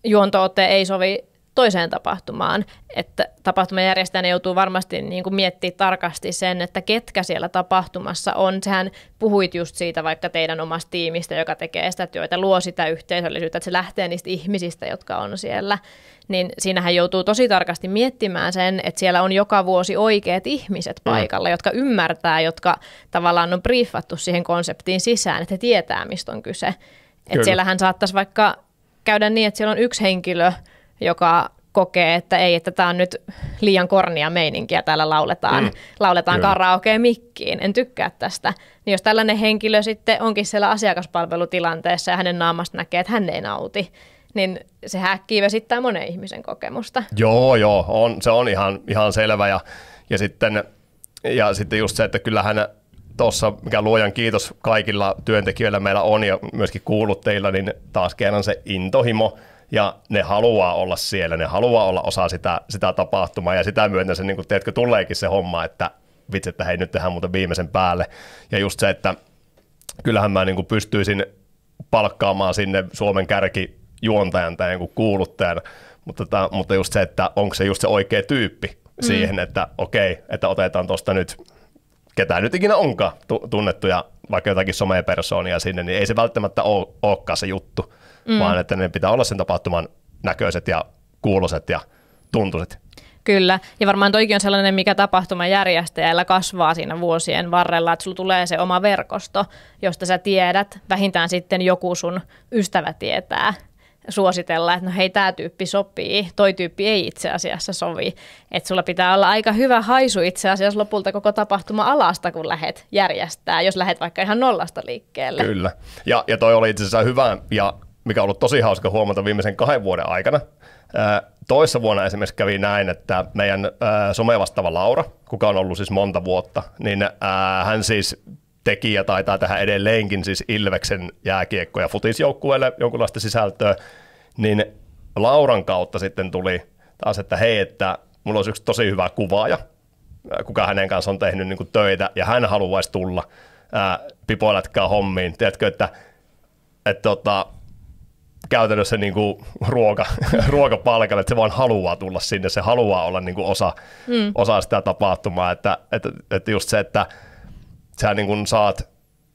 juonto-ote ei sovi toiseen tapahtumaan. Että tapahtumajärjestäjänä joutuu varmasti niin kuin miettimään tarkasti sen, että ketkä siellä tapahtumassa on. Sehän puhuit just siitä vaikka teidän omasta tiimistä, joka tekee sitä työtä, luo sitä yhteisöllisyyttä, että se lähtee niistä ihmisistä, jotka on siellä. Niin siinähän joutuu tosi tarkasti miettimään sen, että siellä on joka vuosi oikeat ihmiset paikalla, jotka ymmärtää, jotka tavallaan on briefattu siihen konseptiin sisään, että he tietää, mistä on kyse. Että siellähän saattaisi vaikka käydä niin, että siellä on yksi henkilö, joka kokee, että ei, että tämä on nyt liian kornia meininkiä, täällä lauletaan karaokea mikkiin, en tykkää tästä. Niin jos tällainen henkilö sitten onkin siellä asiakaspalvelutilanteessa ja hänen naamasta näkee, että hän ei nauti, niin se äkkiä vesittää monen ihmisen kokemusta. Joo, se on ihan selvä. Ja sitten just se, että kyllähän tuossa, mikä luojan kiitos kaikilla työntekijöillä meillä on ja myöskin kuuluttajilla, niin taas kerran se intohimo ja ne haluaa olla siellä, ne haluaa olla osa sitä tapahtumaa ja sitä myöten se, niin kuin teetkö, tuleekin se homma, että vitsi, että hei, nyt tehdään muuten viimeisen päälle. Ja just se, että kyllähän mä niin kuin pystyisin palkkaamaan sinne Suomen kärkijuontajan tai niin kuuluttajan, mutta just se, että onko se just se oikea tyyppi siihen, että okei, että otetaan tuosta nyt ketä nyt ikinä onkaan tunnettuja, vaikka jotakin somepersoonia sinne, niin ei se välttämättä olekaan se juttu, vaan että ne pitää olla sen tapahtuman näköiset ja kuuloiset ja tuntuiset. Kyllä, ja varmaan toikin on sellainen, mikä tapahtuman järjestäjällä kasvaa siinä vuosien varrella, että sulla tulee se oma verkosto, josta sä tiedät, vähintään sitten joku sun ystävä tietää, suositella, että no hei, tämä tyyppi sopii, toi tyyppi ei itse asiassa sovi. Että sulla pitää olla aika hyvä haisu itse asiassa lopulta koko tapahtuma-alasta, kun lähdet järjestää, jos lähdet vaikka ihan nollasta liikkeelle. Kyllä, ja toi oli itse asiassa hyvä, ja mikä on ollut tosi hauska huomata viimeisen 2 vuoden aikana. Toissa vuonna esimerkiksi kävi näin, että meidän somevastaava Laura, kuka on ollut siis monta vuotta, niin hän siis teki ja taitaa tehdä edelleenkin siis Ilveksen jääkiekko- ja futisjoukkueelle jonkunlaista sisältöä, niin Lauran kautta sitten tuli taas, että hei, että mulla olisi yksi tosi hyvä kuvaaja, kuka hänen kanssa on tehnyt niin kuin töitä, ja hän haluaisi tulla pipoilätkää hommiin. Tiedätkö, että käytännössä niin kuin ruokapalkalle, että se vaan haluaa tulla sinne, se haluaa olla niin kuin osa sitä tapahtumaa, että just se, että sä niin kuin saat,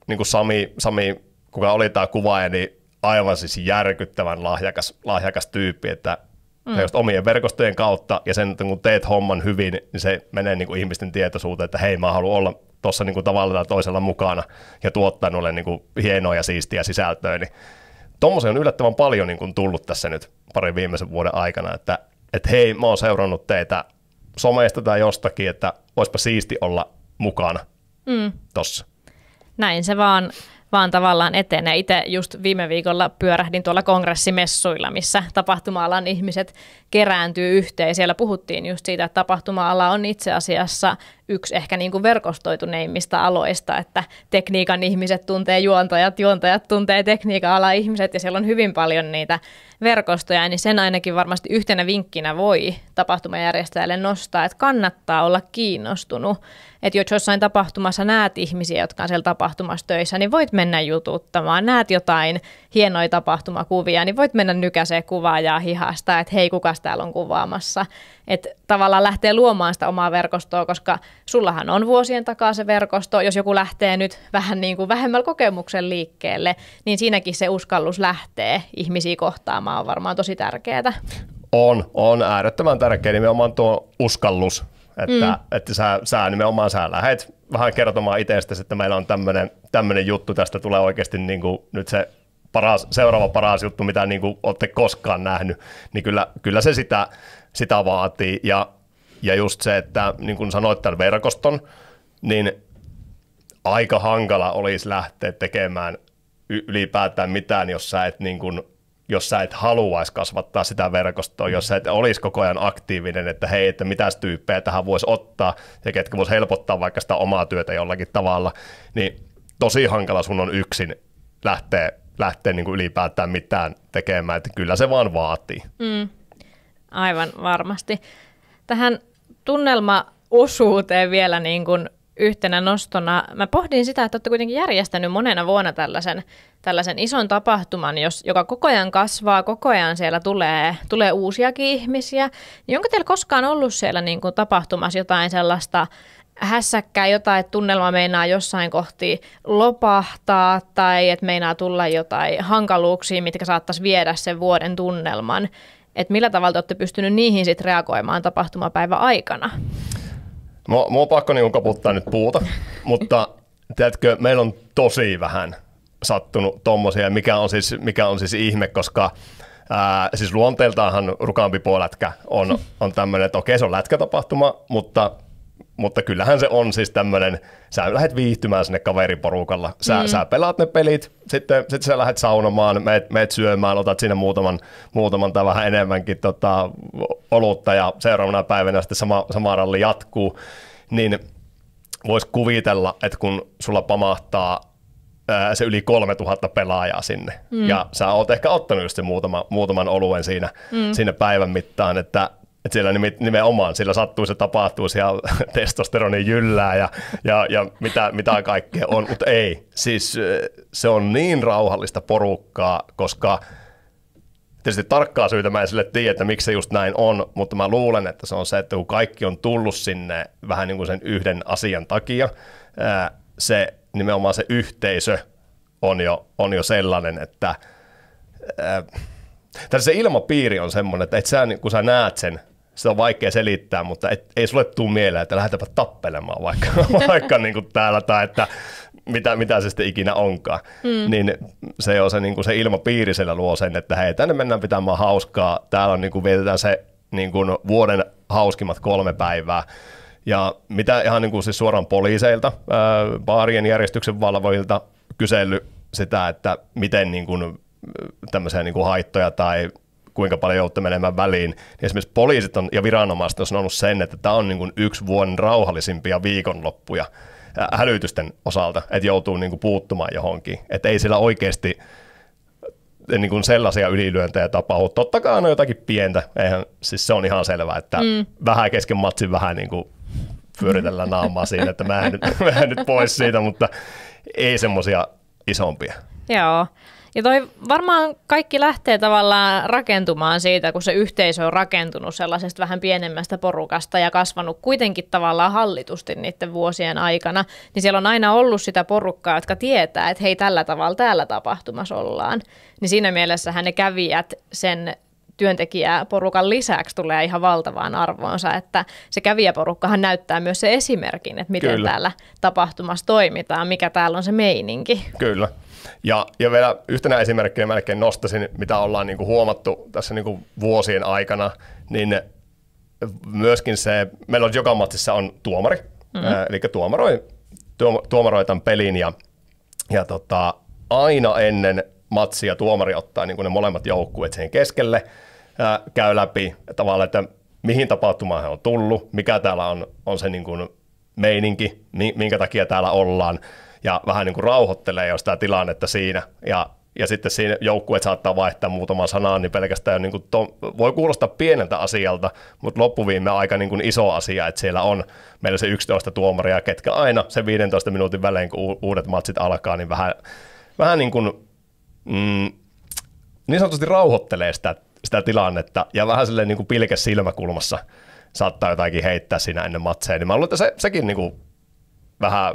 niin kuin Sami, kuka oli tämä kuvaaja, niin aivan siis järkyttävän lahjakas tyyppi, että just omien verkostojen kautta ja sen, että kun teet homman hyvin, niin se menee niin kuin ihmisten tietoisuuteen, että hei, mä haluan olla tuossa niin kuin tavalla tai toisella mukana ja tuottaa noille niin kuin hienoa ja siistiä sisältöä, niin tommoisen on yllättävän paljon niin kuin tullut tässä nyt parin viimeisen vuoden aikana, että hei, mä oon seurannut teitä somesta tai jostakin, että oispa siisti olla mukana tossa. Näin se vaan tavallaan etenee. Itse just viime viikolla pyörähdin tuolla kongressimessuilla, missä tapahtuma-alan ihmiset kerääntyy yhteen. Siellä puhuttiin just siitä, että tapahtuma-ala on itse asiassa yksi ehkä niin kuin verkostoituneimmista aloista, että tekniikan ihmiset tuntee juontajat tuntee tekniikan ala ihmiset ja siellä on hyvin paljon niitä verkostoja, niin sen ainakin varmasti yhtenä vinkkinä voi tapahtumajärjestäjälle nostaa, että kannattaa olla kiinnostunut. Että jos jossain tapahtumassa näet ihmisiä, jotka on siellä tapahtumassa töissä, niin voit mennä jututtamaan. Näet jotain hienoja tapahtumakuvia, niin voit mennä nykäiseen kuvaajaa hihasta, että hei, kukas täällä on kuvaamassa. Että tavallaan lähtee luomaan sitä omaa verkostoa, koska sullahan on vuosien takaa se verkosto. Jos joku lähtee nyt vähän niin kuin vähemmällä kokemuksen liikkeelle, niin siinäkin se uskallus lähtee ihmisiä kohtaamaan on varmaan tosi tärkeää. On äärettömän tärkeä nimenomaan tuo uskallus, että sä nimenomaan lähdet vähän kertomaan itsestäsi, että meillä on tämmöinen juttu, tästä tulee oikeasti niin kuin nyt se seuraava paras juttu, mitä niin kuin olette koskaan nähnyt, niin kyllä se sitä vaatii. Ja just se, että niin kuin sanoit tämän verkoston, niin aika hankala olisi lähteä tekemään ylipäätään mitään, jos sä et haluaisi kasvattaa sitä verkostoa, jos sä et olisi koko ajan aktiivinen, että hei, että mitäs tyyppejä tähän voisi ottaa ja ketkä voisi helpottaa vaikka sitä omaa työtä jollakin tavalla, niin tosi hankala sun on yksin lähteä niin kuin ylipäätään mitään tekemään, että kyllä se vaan vaatii. Aivan varmasti. Tähän tunnelmaosuuteen vielä niin kuin yhtenä nostona. Mä pohdin sitä, että olette kuitenkin järjestänyt monena vuonna tällaisen ison tapahtuman, joka koko ajan kasvaa, koko ajan siellä tulee uusiakin ihmisiä. Niin onko teillä koskaan ollut siellä niin kuin tapahtumassa jotain sellaista hässäkkää, jotain, että tunnelma meinaa jossain kohti lopahtaa tai että meinaa tulla jotain hankaluuksia, mitkä saattaisi viedä sen vuoden tunnelman? Että millä tavalla te olette pystynyt niihin sitten reagoimaan tapahtumapäivän aikana? Mua on pakko niin koputtaa nyt puuta, mutta tiedätkö, meillä on tosi vähän sattunut tommosia, mikä on siis ihme, koska siis luonteeltaanhan Rukan-Pipo-lätkä on tämmöinen, että okei, se on lätkätapahtuma, mutta kyllähän se on siis tämmöinen, sä lähdet viihtymään sinne kaveriporukalla, sä pelaat ne pelit, sitten sä lähdet saunomaan, meet syömään, otat siinä muutaman tai vähän enemmänkin olutta ja seuraavana päivänä sitten sama ralli jatkuu, niin voisi kuvitella, että kun sulla pamahtaa se yli 3000 pelaajaa sinne ja sä oot ehkä ottanut just se muutaman oluen siinä päivän mittaan, että siellä nimenomaan, sillä sattuu se tapahtuu, siellä testosteroni jyllää ja mitä kaikkea on, mutta ei. Siis se on niin rauhallista porukkaa, koska tietysti tarkkaa syytä mä en sille tiedä, että miksi se just näin on, mutta mä luulen, että se on se, että kun kaikki on tullut sinne vähän niin kuin sen yhden asian takia, se nimenomaan se yhteisö on jo sellainen, että se ilmapiiri on semmoinen, että et sä, kun sä näet sen, sitä on vaikea selittää, mutta ei sulle tule mieleen, että lähdetäpä tappelemaan vaikka niin kuin täällä tai että mitä se sitten ikinä onkaan. Niin se on se, niin kuin se ilmapiiri siellä luo sen, että hei, tänne mennään pitämään hauskaa. Täällä on, niin kuin vietetään se niin kuin vuoden hauskimmat 3 päivää. Ja mitä ihan niin kuin siis suoraan poliiseilta, baarien järjestyksen valvojilta kysellyt sitä, että miten niin kuin tämmöisiä niin kuin haittoja tai kuinka paljon joutuu menemään väliin, niin esimerkiksi poliisit ja viranomaiset on sanonut sen, että tämä on niin kuin yksi vuoden rauhallisimpia viikonloppuja hälytysten osalta, että joutuu niin kuin puuttumaan johonkin. Että ei siellä oikeasti niin kuin sellaisia ylilyöntejä tapahdu. Totta kai on jotakin pientä, siis se on ihan selvää, että vähän kesken matsin vähän niin kuin pyöritellään naamaa siinä, että mä en nyt pois siitä, mutta ei semmoisia isompia. Joo. Ja toi varmaan kaikki lähtee tavallaan rakentumaan siitä, kun se yhteisö on rakentunut sellaisesta vähän pienemmästä porukasta ja kasvanut kuitenkin tavallaan hallitusti niiden vuosien aikana, niin siellä on aina ollut sitä porukkaa, jotka tietää, että hei, tällä tavalla täällä tapahtumassa ollaan. Niin siinä mielessähän ne kävijät sen työntekijäporukan lisäksi tulee ihan valtavaan arvoonsa, että se kävijäporukkahan näyttää myös se esimerkin, että miten täällä tapahtumassa toimitaan, mikä täällä on se meininki. Kyllä. Ja vielä yhtenä esimerkkinä melkein nostaisin, mitä ollaan niin kuin huomattu tässä niin kuin vuosien aikana, niin myöskin se, meillä on joka matsissa on tuomari, eli tuomaroi tämän pelin ja aina ennen matsia tuomari ottaa niin kuin ne molemmat joukkueet siihen keskelle, käy läpi tavallaan, että mihin tapahtumaan he on tullut, mikä täällä on se niin kuin meininki, minkä takia täällä ollaan, ja vähän niin kuin rauhoittelee jo sitä tilannetta siinä, ja sitten siinä joukkueet saattaa vaihtaa muutaman sanan, niin pelkästään niin kuin voi kuulostaa pieneltä asialta, mutta loppuviime aika niin kuin iso asia, että siellä on meillä se 11 tuomaria, ketkä aina sen 15 minuutin välein, kun uudet matsit alkaa, niin vähän niin kuin niin sanotusti rauhoittelee sitä tilannetta, ja vähän silleen niin kuin pilke silmäkulmassa saattaa jotakin heittää siinä ennen matseja, niin mä luulen, että sekin niin kuin vähän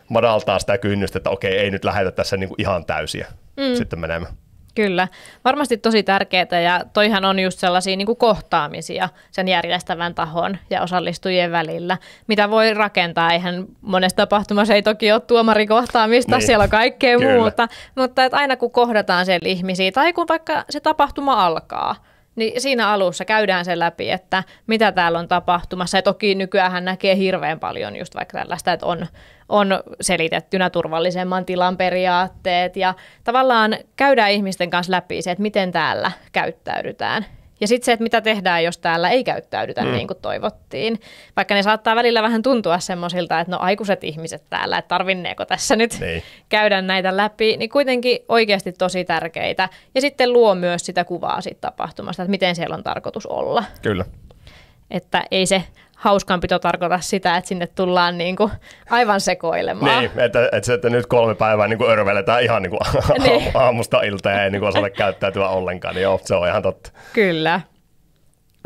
madaltaa sitä kynnystä, että okei, ei nyt lähdetä tässä niin kuin ihan täysiä sitten menemään. Kyllä, varmasti tosi tärkeää, ja toihan on just sellaisia niin kuin kohtaamisia sen järjestävän tahon ja osallistujien välillä, mitä voi rakentaa. Eihän monessa tapahtumassa ei toki ole tuomarikohtaamista, niin, siellä on kaikkea muuta, mutta että aina kun kohdataan siellä ihmisiä, tai kun vaikka se tapahtuma alkaa, niin siinä alussa käydään sen läpi, että mitä täällä on tapahtumassa. Ja toki nykyään näkee hirveän paljon just vaikka tällaista, että on selitettynä turvallisemman tilan periaatteet. Ja tavallaan käydään ihmisten kanssa läpi se, että miten täällä käyttäydytään. Ja sitten se, että mitä tehdään, jos täällä ei käyttäydytä niin kuin toivottiin. Vaikka ne saattaa välillä vähän tuntua semmoisilta, että no aikuiset ihmiset täällä, että tarvinneeko tässä nyt käydä näitä läpi, niin kuitenkin oikeasti tosi tärkeitä. Ja sitten luo myös sitä kuvaa siitä tapahtumasta, että miten siellä on tarkoitus olla. Kyllä. Että ei se hauskanpito tarkoita sitä, että sinne tullaan niin kuin aivan sekoilemaan. Niin, että nyt 3 päivää niin kuin örveletään ihan niin kuin aamusta iltaan ja ei niin kuin osata käyttäytyä ollenkaan, niin joo, se on ihan totta. Kyllä.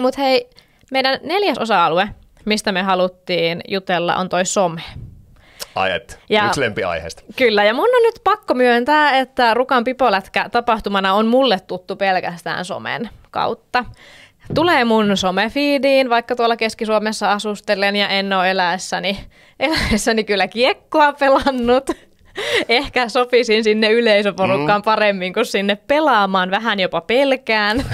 Mutta hei, meidän 4. osa-alue, mistä me haluttiin jutella, on toi some. Ai et, yksi lempiaiheesta. Kyllä, ja mun on nyt pakko myöntää, että Rukan Pipolätkä tapahtumana on mulle tuttu pelkästään somen kautta. Tulee mun somefiidiin, vaikka tuolla Keski-Suomessa asustelen ja en ole eläessäni kyllä kiekkoa pelannut. Ehkä sopisin sinne yleisöporukkaan paremmin kuin sinne pelaamaan. Vähän jopa pelkään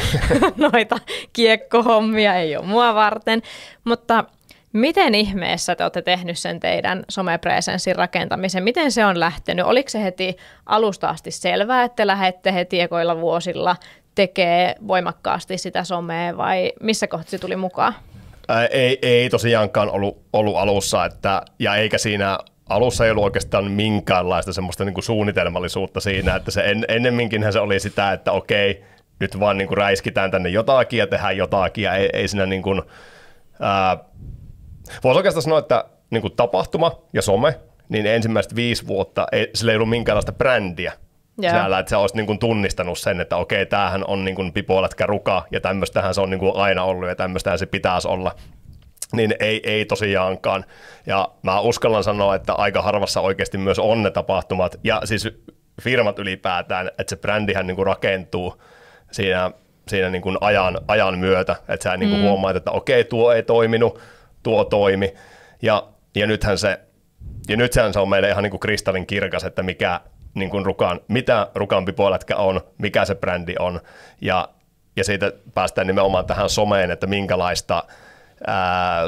noita kiekkohommia, ei ole mua varten. Mutta miten ihmeessä te olette tehnyt sen teidän somepresenssin rakentamisen? Miten se on lähtenyt? Oliko se heti alusta asti selvää, että te lähdette heti ekoilla vuosilla tekee voimakkaasti sitä somea vai missä kohtaa se tuli mukaan? Ei tosiaankaan ollut alussa, ja eikä siinä alussa ei ollut oikeastaan minkäänlaista semmoista niin kuin suunnitelmallisuutta siinä, että se ennemminkinhän se oli sitä, että okei, nyt vaan niin kuin räiskitään tänne jotakin ja tehdään jotakin, ja ei siinä niin kuin, voisi oikeastaan sanoa, että niin kuin tapahtuma ja some, niin ensimmäiset 5 vuotta sillä ei ollut minkäänlaista brändiä. Siellä, että sä olisit niin kuin tunnistanut sen, että okei, tämähän on niin kuin Pipolätkä Ruka ja tämmöistähän se on niin kuin aina ollut ja tämmöistähän se pitäisi olla. Niin ei tosiaankaan. Ja mä uskallan sanoa, että aika harvassa oikeasti myös on ne tapahtumat ja siis firmat ylipäätään, että se brändihän niin kuin rakentuu siinä niin kuin ajan myötä, että sä niin kuin huomaat, että okei, tuo ei toiminut, tuo toimi ja nythän se on meille ihan niin kuin kristallin kirkas, että niin kuin mitä Rukan Pipolätkä on, mikä se brändi on, ja siitä päästään nimenomaan tähän someen, että minkälaista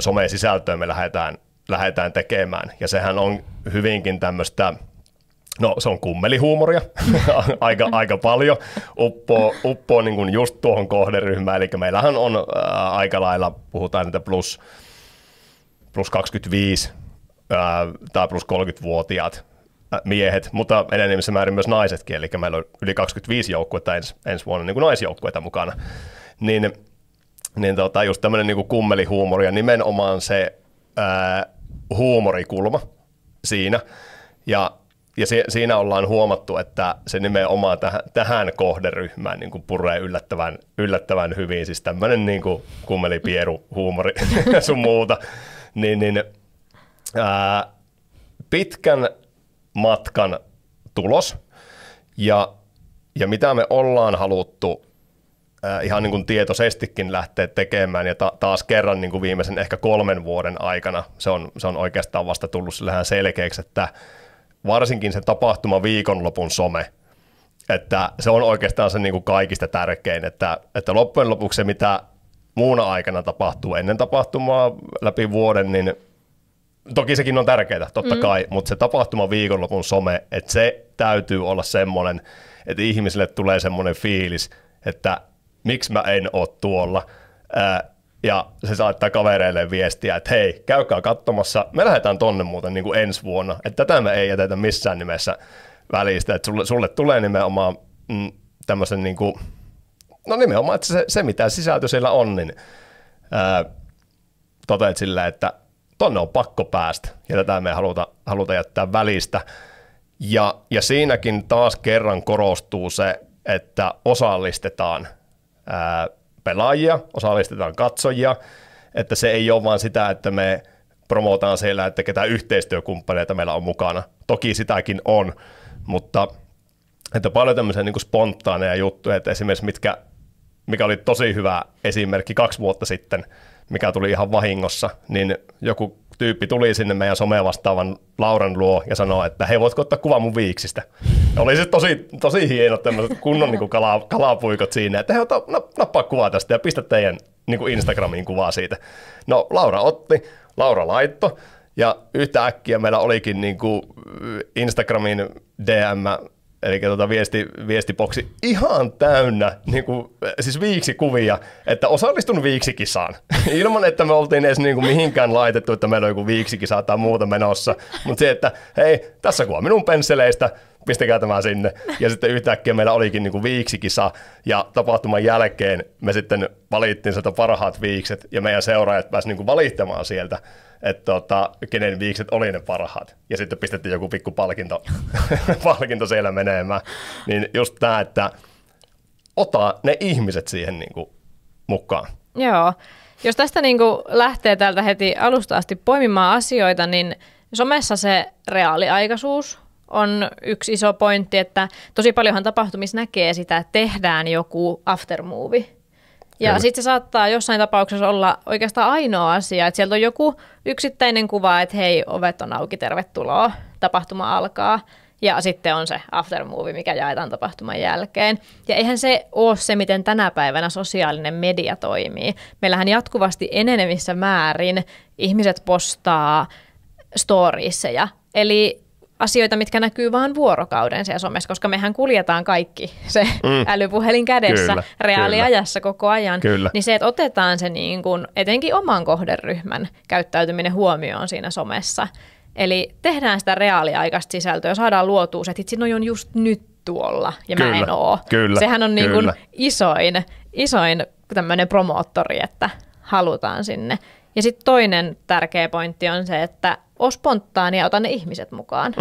some-sisältöä me lähdetään tekemään, ja sehän on hyvinkin tämmöistä, no se on kummelihuumoria aika paljon, uppoo niin kuin just tuohon kohderyhmään, eli meillähän on aika lailla, puhutaan niitä plus 25 tai plus 30-vuotiaat miehet, mutta enenevissä määrin myös naisetkin, eli meillä on yli 25 joukkuetta ensi vuonna niin kuin naisjoukkueita mukana, niin just tämmöinen niin kuin kummelihuumori ja nimenomaan se huumorikulma siinä, ja siinä ollaan huomattu, että se nimenomaan tähän kohderyhmään niin kuin puree yllättävän hyvin, siis tämmöinen niin kuin kummelipieru huumori sun muuta, niin pitkän matkan tulos ja mitä me ollaan haluttu ihan niin kuin tietoisestikin lähteä tekemään ja taas kerran niin kuin viimeisen ehkä 3 vuoden aikana se on oikeastaan vasta tullut sillähän selkeäksi, että varsinkin se tapahtuma viikonlopun some, että se on oikeastaan se niin kuin kaikista tärkein, että loppujen lopuksi se mitä muuna aikana tapahtuu ennen tapahtumaa läpi vuoden, niin toki sekin on tärkeää, totta kai, mutta se tapahtuma viikonlopun some, että se täytyy olla semmoinen, että ihmisille tulee semmoinen fiilis, että miksi mä en ole tuolla, ja se saattaa kavereille viestiä, että hei, käykää katsomassa, me lähdetään tonne muuten niin kuin ensi vuonna, että tätä me ei jätetä missään nimessä välistä, että sulle tulee nimenomaan tämmöisen, niin kuin, no nimenomaan, että se mitä sisältö siellä on, niin toteat silleen, että tonne on pakko päästä, ja tätä me ei haluta jättää välistä. Ja siinäkin taas kerran korostuu se, että osallistetaan pelaajia, osallistetaan katsojia, että se ei ole vaan sitä, että me promotaan siellä, että ketä yhteistyökumppaneita meillä on mukana. Toki sitäkin on, mutta että paljon tämmöisiä niin kuin spontaaneja juttuja, että esimerkiksi mikä oli tosi hyvä esimerkki 2 vuotta sitten, mikä tuli ihan vahingossa, niin joku tyyppi tuli sinne meidän somea vastaavan Lauran luo ja sanoi, että hei, voitko ottaa kuvan mun viiksistä? Ja oli se tosi hieno tämmöiset kunnon niin kuin kalapuikot siinä, että hei, nappaa kuvaa tästä ja pistä teidän niin kuin Instagramiin kuvaa siitä. No Laura otti, Laura laittoi ja yhtä äkkiä meillä olikin niin kuin Instagramin DM, eli viestiboksi ihan täynnä niin kuin, siis viiksikuvia, että osallistun viiksikisaan. Ilman, että me oltiin edes niin kuin mihinkään laitettu, että meillä on joku viiksikisa tai muuta menossa. Mutta se, että hei, tässä kuva minun pensseleistä, pistäkää tämä sinne. Ja sitten yhtäkkiä meillä olikin niin kuin viiksikisa, ja tapahtuman jälkeen me sitten valittiin sieltä parhaat viikset, ja meidän seuraajat pääsivät niin kuin valittamaan sieltä, että kenen viikset oli ne parhaat. Ja sitten pistettiin joku pikku palkinto siellä menemään. Niin just tämä, että ota ne ihmiset siihen niin kuin mukaan. Joo. Jos tästä niin kuin lähtee täältä heti alusta asti poimimaan asioita, niin somessa se reaaliaikaisuus on yksi iso pointti, että tosi paljonhan tapahtumissa näkee sitä, että tehdään joku aftermovie. Ja sitten se saattaa jossain tapauksessa olla oikeastaan ainoa asia, että sieltä on joku yksittäinen kuva, että hei, ovet on auki, tervetuloa, tapahtuma alkaa. Ja sitten on se aftermovie, mikä jaetaan tapahtuman jälkeen. Ja eihän se ole se, miten tänä päivänä sosiaalinen media toimii. Meillähän jatkuvasti enenevissä määrin ihmiset postaa storiesseja, eli asioita, mitkä näkyy vaan vuorokauden siellä somessa, koska mehän kuljetaan kaikki se älypuhelin kädessä kyllä, reaaliajassa koko ajan. Kyllä. Niin se, että otetaan se niin kuin, etenkin oman kohderyhmän käyttäytyminen huomioon siinä somessa. Eli tehdään sitä reaaliaikaista sisältöä ja saadaan luotua se, että itse on just nyt tuolla ja kyllä, mä en oo. Kyllä, sehän on niin kuin isoin tämmöinen promoottori, että halutaan sinne. Ja sitten toinen tärkeä pointti on se, että oo spontaani ja ota ne ihmiset mukaan.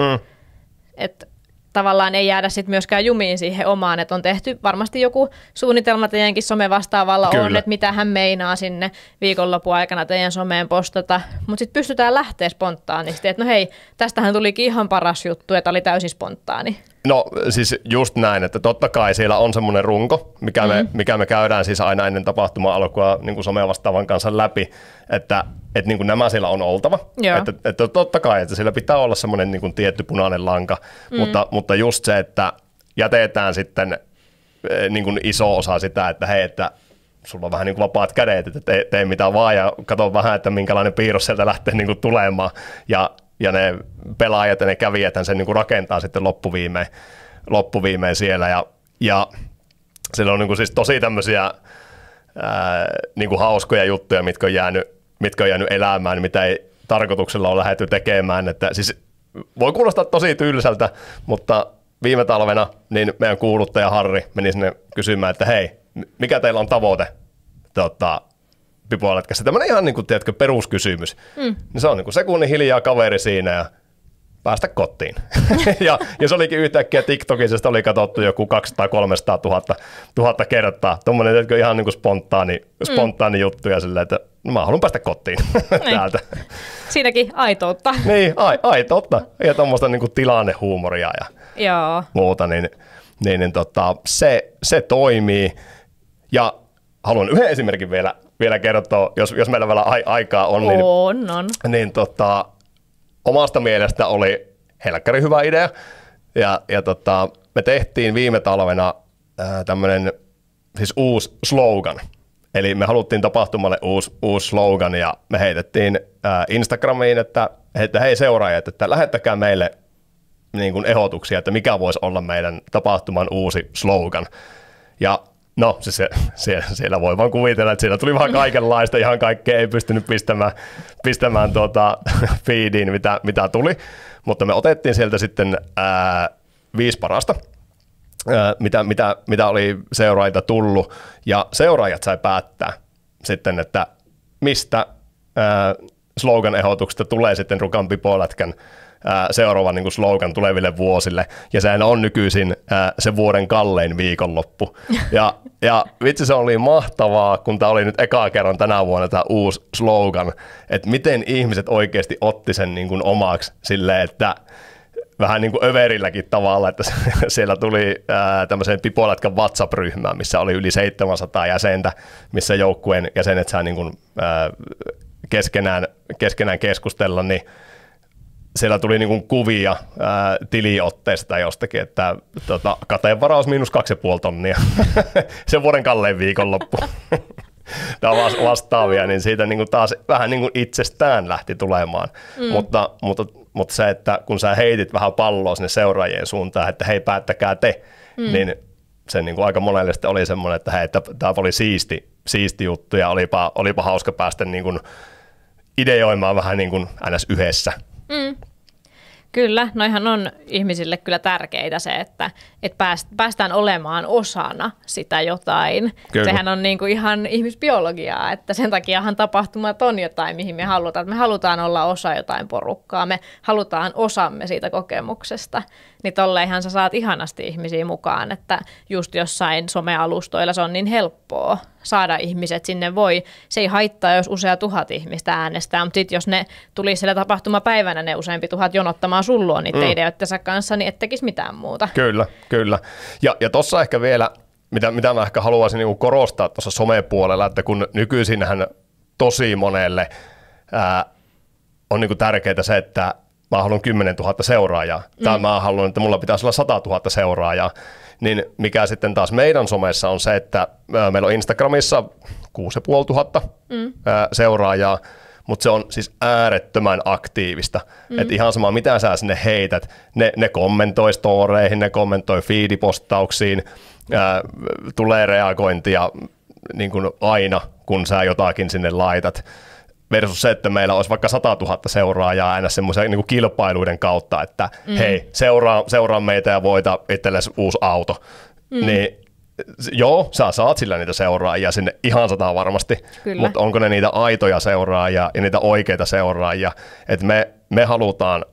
Että tavallaan ei jäädä sitten myöskään jumiin siihen omaan, että on tehty varmasti joku suunnitelma teidänkin somevastaavalla on, että mitä hän meinaa sinne viikonlopun aikana teidän someen postata, mutta sitten pystytään lähteä spontaanisti, että no hei, tästähän tulikin ihan paras juttu, että oli täysin spontaani. No siis just näin, että totta kai siellä on semmoinen runko, mikä me käydään siis aina ennen tapahtumaa alkua niin kuin somevastaavan kanssa läpi, että niin kuin nämä siellä on oltava. Että totta kai, että siellä pitää olla semmoinen niin kuin tietty punainen lanka, mutta just se, että jätetään sitten niin kuin iso osa sitä, että hei, että sulla on vähän niin kuin vapaat kädet, että tee mitä vaan ja katso vähän, että minkälainen piirros sieltä lähtee niin kuin tulemaan ja ne pelaajat ja ne kävijät sen niin kuin rakentaa sitten loppuviimein siellä ja siellä on niin kuin siis tosi tämmöisiä niin kuin hauskoja juttuja, mitkä on jäänyt elämään, mitä ei tarkoituksella ole lähdetty tekemään. Että siis voi kuulostaa tosi tylsältä, mutta viime talvena niin meidän kuuluttaja Harri meni sinne kysymään, että hei, mikä teillä on tavoite Pipolätkässä? Tämmöinen ihan niin kuin, tiedätkö, peruskysymys. Niin se on niin kuin sekunnin hiljaa kaveri siinä ja päästä kotiin. ja se olikin yhtäkkiä TikTokissa, oli katsottu joku 200-300 000 kertaa. Tuommoinen ihan niin kuin spontaani juttu ja silleen, että mä haluan päästä kotiin täältä. Siinäkin aitoutta. Niin, aitoutta. Ja tuommoista niin kuin tilannehuumoria ja muuta, niin se toimii. Ja haluan yhden esimerkin vielä kertoa, jos meillä vielä aikaa on. Niin omasta mielestä oli helkkari hyvä idea. Ja me tehtiin viime talvena tämmöinen siis uusi slogan. Eli me haluttiin tapahtumalle uusi slogan ja me heitettiin Instagramiin, että hei seuraajat, että lähettäkää meille niin kuin ehdotuksia, että mikä voisi olla meidän tapahtuman uusi slogan. Ja no, siellä voi vaan kuvitella, että siellä tuli vähän kaikenlaista, ihan kaikkea ei pystynyt pistämään feediin, mitä tuli, mutta me otettiin sieltä sitten 5 parasta, mitä oli seuraajilta tullut, ja seuraajat sai päättää sitten, että mistä slogan-ehdotuksesta tulee sitten Rukan Pipolätkän seuraava niin kuin slogan tuleville vuosille, ja sehän on nykyisin se vuoden kallein viikonloppu. Ja vitsi, se oli mahtavaa, kun tämä oli nyt ekaa kerran tänä vuonna tämä uusi slogan, että miten ihmiset oikeasti otti sen niin kuin omaksi silleen, että vähän niin kuin överilläkin tavalla, että siellä tuli tämmöiseen Pipolätkän WhatsApp-ryhmään, missä oli yli 700 jäsentä, missä joukkueen jäsenet saa niin kuin, keskenään keskustella, niin siellä tuli niin kuin kuvia tiliotteesta jostakin, että kateenvaraus -2,5 tonnia. Se vuoden kallein viikonloppu. Tämä on vastaavia, niin siitä niin kuin taas vähän niin kuin itsestään lähti tulemaan. Mutta se, että kun sä heitit vähän palloa sinne seuraajien suuntaan, että hei, päättäkää te, niin se niin kuin aika monelle oli semmoinen, että hei, tämä oli siisti juttu ja olipa hauska päästä niin kuin ideoimaan vähän niin kuin ns. Yhdessä. Kyllä, noihan on ihmisille kyllä tärkeitä se, että päästään olemaan osana sitä jotain. Kyllä. Sehän on niin kuin ihan ihmisbiologiaa, että sen takiahan tapahtumat on jotain, mihin me halutaan. Me halutaan olla osa jotain porukkaa, me halutaan osamme siitä kokemuksesta. Niin tolleinhan sä saat ihanasti ihmisiä mukaan, että just jossain somealustoilla se on niin helppoa saada ihmiset sinne se ei haittaa, jos usea 1000 ihmistä äänestää, mutta sitten jos ne tulisi siellä tapahtumapäivänä ne useampi 1000 jonottamaan sun luo niiden ideoittensa kanssa, niin et tekisi mitään muuta. Kyllä. Ja tuossa ehkä vielä, mitä mä ehkä haluaisin niinku korostaa tuossa somepuolella, että kun nykyisinhän tosi monelle on niinku tärkeää se, että mä haluan 10 000 seuraajaa, tai mä haluan, että mulla pitäisi olla 100 000 seuraajaa, niin mikä sitten taas meidän somessa on se, että meillä on Instagramissa 6500 seuraajaa, mutta se on siis äärettömän aktiivista. Et ihan sama, mitä sä sinne heität, ne kommentoi storeihin, ne kommentoi feedipostauksiin, tulee reagointia niin kuin aina, kun sä jotakin sinne laitat. Versus se, että meillä olisi vaikka 100 000 seuraajaa aina semmoisen niin kuin kilpailuiden kautta, että hei, seuraa meitä ja voita itsellesi uusi auto. Niin joo, sä saat sillä niitä seuraajia sinne ihan 100 varmasti, mutta onko ne niitä aitoja seuraajia ja niitä oikeita seuraajia? Että me halutaan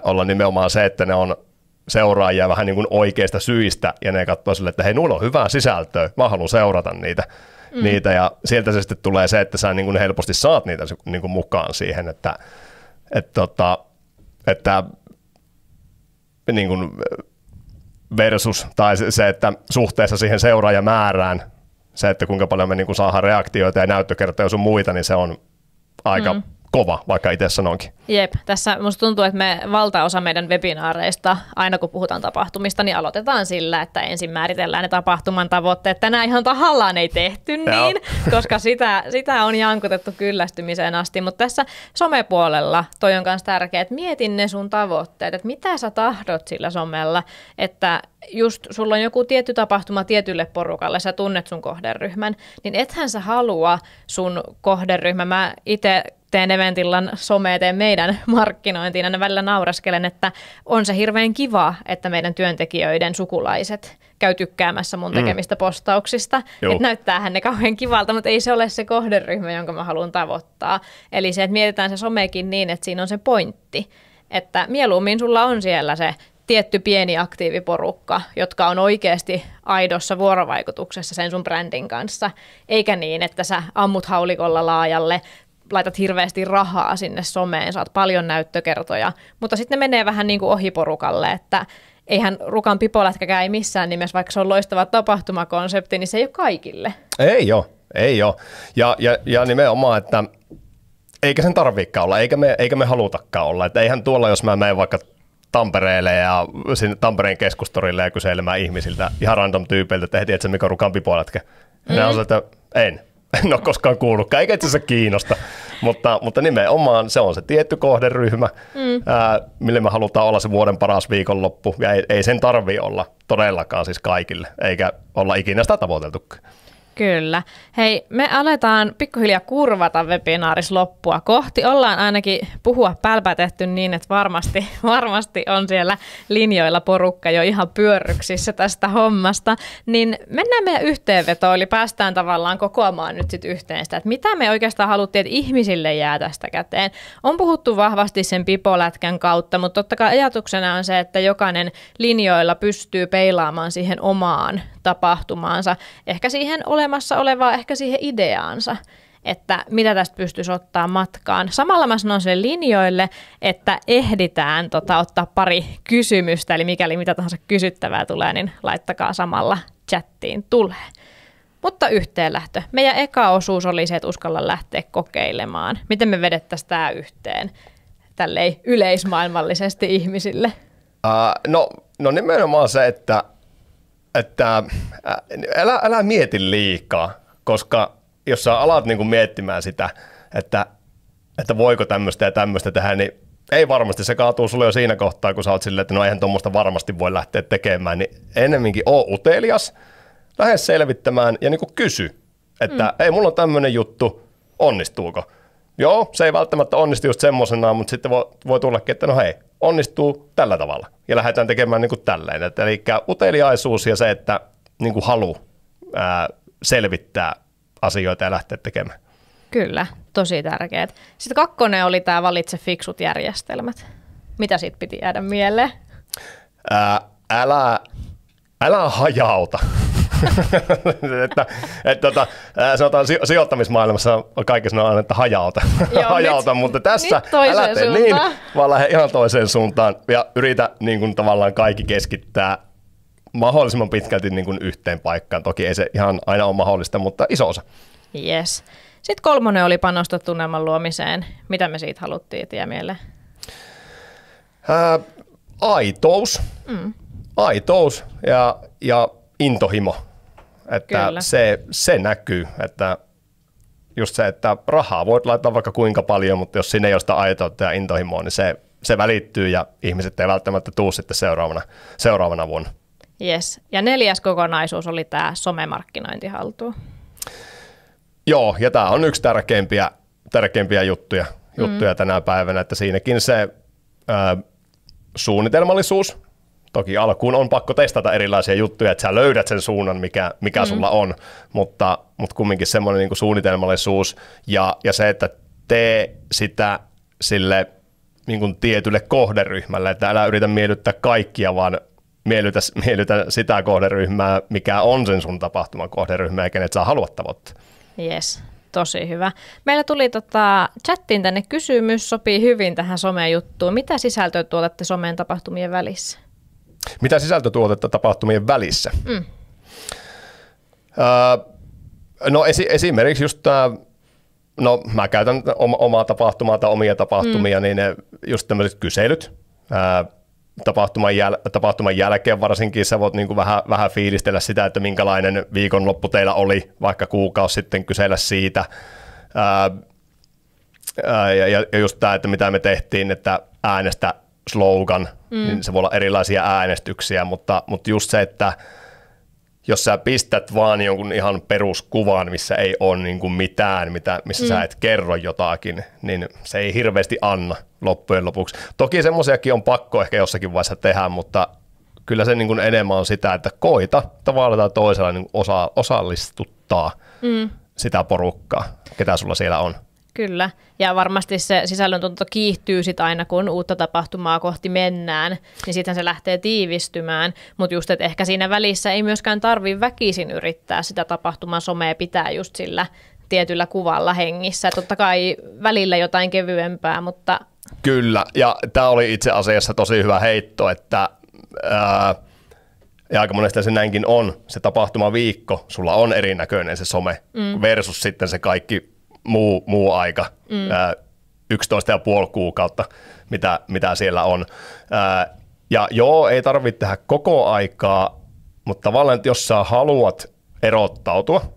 olla nimenomaan se, että ne on seuraajia vähän niin kuin oikeista syistä ja ne katsoo sille, että hei, nulla on hyvää sisältöä, mä haluan seurata niitä ja sieltä se sitten tulee se, että sä niin kuin helposti saat niitä niin kuin mukaan siihen, että niin kuin versus tai se, että suhteessa siihen seuraajamäärään, se, että kuinka paljon me niin kuin saadaan reaktioita ja näyttökertoja sun muita, niin se on aika kova, vaikka itse sanonkin. Jep, tässä musta tuntuu, että valtaosa meidän webinaareista, aina kun puhutaan tapahtumista, niin aloitetaan sillä, että ensin määritellään ne tapahtuman tavoitteet. Tänään ihan tahallaan ei tehty niin, koska sitä on jankutettu kyllästymiseen asti, mutta tässä somepuolella toi on myös tärkeää, että mietin ne sun tavoitteet, että mitä sä tahdot sillä somella, että just sulla on joku tietty tapahtuma tietylle porukalle, sä tunnet sun kohderyhmän, niin ethän sä halua sun kohderyhmä. Mä itse teen Eventillan somea, teen meidän markkinointiin, aina välillä nauraskelen, että on se hirveän kiva, että meidän työntekijöiden sukulaiset käy tykkäämässä mun tekemistä postauksista. Että näyttäähän ne kauhean kivalta, mutta ei se ole se kohderyhmä, jonka mä haluan tavoittaa. Eli se, että mietitään se somekin niin, että siinä on se pointti, että mieluummin sulla on siellä se tietty pieni aktiiviporukka, jotka on oikeasti aidossa vuorovaikutuksessa sen sun brändin kanssa, eikä niin, että sä ammut haulikolla laajalle, laitat hirveästi rahaa sinne someen, saat paljon näyttökertoja, mutta sitten ne menee vähän niin kuin ohi porukalle, että eihän Rukan pipolätkäkään ei missään nimessä, vaikka se on loistava tapahtumakonsepti, niin se ei ole kaikille. Ei ole. Ja nimenomaan, että eikä sen tarvitsekaan olla, eikä me halutakaan olla. Että eihän tuolla, jos mä menen vaikka Tampereelle ja sinne Tampereen keskustorille ja kyselemään ihmisiltä, ihan random tyypeiltä, että tiedätkö mikä on Rukan pipolätkä? Ne on se, että en ole koskaan kuullutkaan, eikä itse asiassa kiinnosta, mutta nimenomaan se on se tietty kohderyhmä, mille me halutaan olla se vuoden paras viikonloppu, ja ei sen tarvitse olla todellakaan siis kaikille, eikä olla ikinä sitä tavoiteltukaan. Kyllä. Hei, me aletaan pikkuhiljaa kurvata webinaaris loppua kohti. Ollaan ainakin puhua pälpätetty niin, että varmasti on siellä linjoilla porukka jo ihan pyörryksissä tästä hommasta. Niin mennään meidän yhteenvetoon, eli päästään tavallaan kokoamaan nyt sitten yhteen sitä, että mitä me oikeastaan haluttiin, että ihmisille jää tästä käteen. On puhuttu vahvasti sen pipolätkän kautta, mutta totta kai ajatuksena on se, että jokainen linjoilla pystyy peilaamaan siihen omaan tapahtumaansa, ehkä siihen olemassa olevaa, ehkä siihen ideaansa, että mitä tästä pystyisi ottaa matkaan. Samalla mä sanon sen linjoille, että ehditään ottaa pari kysymystä, eli mikäli mitä tahansa kysyttävää tulee, niin laittakaa samalla chattiin tulee. Mutta yhteenlähtö. Meidän eka osuus oli se, että uskalla lähteä kokeilemaan. Miten me vedettäisiin tämä yhteen tälleen yleismaailmallisesti ihmisille? No nimenomaan se, että älä mieti liikaa, koska jos sä alat niinku miettimään sitä, että voiko tämmöistä ja tämmöistä tehdä, niin ei varmasti, se kaatuu sulle jo siinä kohtaa, kun sä oot silleen, että no eihän tuommoista varmasti voi lähteä tekemään, niin ennemminkin oo utelias, lähde selvittämään ja niinku kysy, että ei mulla on tämmöinen juttu, onnistuuko? Joo, se ei välttämättä onnistu just semmoisenaan, mutta sitten voi tullakin, että no hei, onnistuu tällä tavalla. Ja lähdetään tekemään niin kuin tälleen. Eli uteliaisuus ja se, että niin kuin halu selvittää asioita ja lähteä tekemään. Kyllä, tosi tärkeät. Sitten 2 oli tämä valitse fiksut järjestelmät. Mitä siitä piti jäädä mieleen? Älä hajauta. Sanotaan sijoittamismaailmassa kaikki sanoo aina, että hajauta, hajauta, mutta tässä älä tee niin, vaan lähde ihan toiseen suuntaan ja yritä niin kuin tavallaan kaikki keskittää mahdollisimman pitkälti niin kuin yhteen paikkaan. Toki ei se ihan aina ole mahdollista, mutta iso osa. Yes. Sitten 3 oli panosta tunnelman luomiseen. Mitä me siitä haluttiin jää mieleen? Aitous. Aitous ja intohimo. Että se näkyy, että just se, että rahaa voit laittaa vaikka kuinka paljon, mutta jos siinä ei ole sitä aitoutta ja intohimoa, niin se välittyy ja ihmiset ei välttämättä tule sitten seuraavana vuonna. Yes. Ja 4. kokonaisuus oli tämä somemarkkinointi haltuun. Joo, ja tämä on yksi tärkeimpiä juttuja tänä päivänä, että siinäkin se suunnitelmallisuus. Toki alkuun on pakko testata erilaisia juttuja, että sä löydät sen suunnan, mikä sulla on, mutta kumminkin semmoinen niin kuin suunnitelmallisuus ja se, että tee sitä sille niin kuin tietylle kohderyhmälle, että älä yritä miellyttää kaikkia, vaan miellytä sitä kohderyhmää, mikä on sen sun tapahtuman kohderyhmä ja kenet sä haluat tavoittaa. Yes, tosi hyvä. Meillä tuli chattiin tänne kysymys, sopii hyvin tähän somejuttuun. Mitä sisältöä tuotatte someen tapahtumien välissä? Mitä sisältötuotetta tapahtumien välissä? No esimerkiksi just mä käytän omaa tapahtumaa tai omia tapahtumia, niin just tämmöiset kyselyt. Tapahtuman jälkeen varsinkin sä voit niinku vähän fiilistellä sitä, että minkälainen viikonloppu teillä oli, vaikka kuukausi sitten kysellä siitä. Ja just tämä, että mitä me tehtiin, että äänestä slogan, niin se voi olla erilaisia äänestyksiä, mutta just se, että jos sä pistät vaan jonkun ihan peruskuvan, missä ei ole niin kuin mitään, missä sä et kerro jotakin, niin se ei hirveästi anna loppujen lopuksi. Toki semmoisiakin on pakko ehkä jossakin vaiheessa tehdä, mutta kyllä se niin kuin enemmän on sitä, että koita tavalla tai toisella niin osallistuttaa sitä porukkaa, ketä sulla siellä on. Kyllä, ja varmasti se sisällöntuotanto kiihtyy sit aina, kun uutta tapahtumaa kohti mennään, niin sitten se lähtee tiivistymään, mutta just, että ehkä siinä välissä ei myöskään tarvitse väkisin yrittää sitä tapahtuman somea pitää just sillä tietyllä kuvalla hengissä. Totta kai välillä jotain kevyempää, mutta... Kyllä, ja tämä oli itse asiassa tosi hyvä heitto, että ja aika monesti se näinkin on, se tapahtumaviikko, sulla on erinäköinen se some versus sitten se kaikki muu aika, 11,5 kuukautta, mitä siellä on. Ja joo, ei tarvitse tehdä koko aikaa, mutta tavallaan, että jos sä haluat erottautua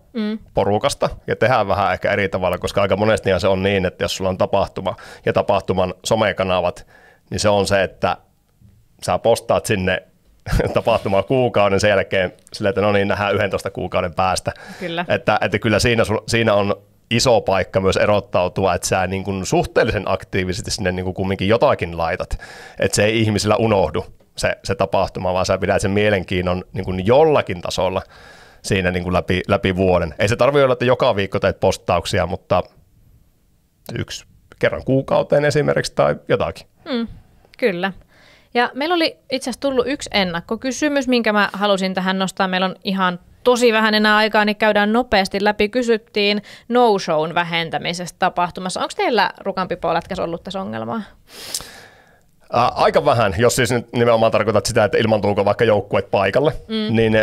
porukasta ja tehdä vähän ehkä eri tavalla, koska aika monesti se on niin, että jos sulla on tapahtuma ja tapahtuman somekanavat, niin se on se, että sä postaat sinne tapahtumaa kuukauden sen jälkeen sillä, että no niin, nähdään 11 kuukauden päästä. Kyllä. Että kyllä siinä on iso paikka myös erottautua, että sä niin kuin suhteellisen aktiivisesti sinne niin kuin kumminkin jotakin laitat, että se ei ihmisillä unohdu se tapahtuma, vaan sä pidät sen mielenkiinnon niin kuin jollakin tasolla siinä niin kuin läpi vuoden. Ei se tarvitse olla, että joka viikko teet postauksia, mutta yksi kerran kuukauteen esimerkiksi tai jotakin. Kyllä. Ja meillä oli itse asiassa tullut yksi ennakkokysymys, minkä mä halusin tähän nostaa. Meillä on ihan tosi vähän enää aikaa, niin käydään nopeasti läpi. Kysyttiin no-shown vähentämisestä tapahtumassa. Onko teillä Rukan-Pipo-lätkässä ollut tässä ongelmaa? Aika vähän, jos siis nyt nimenomaan tarkoitat sitä, että ilmaantuuko vaikka joukkueet paikalle, niin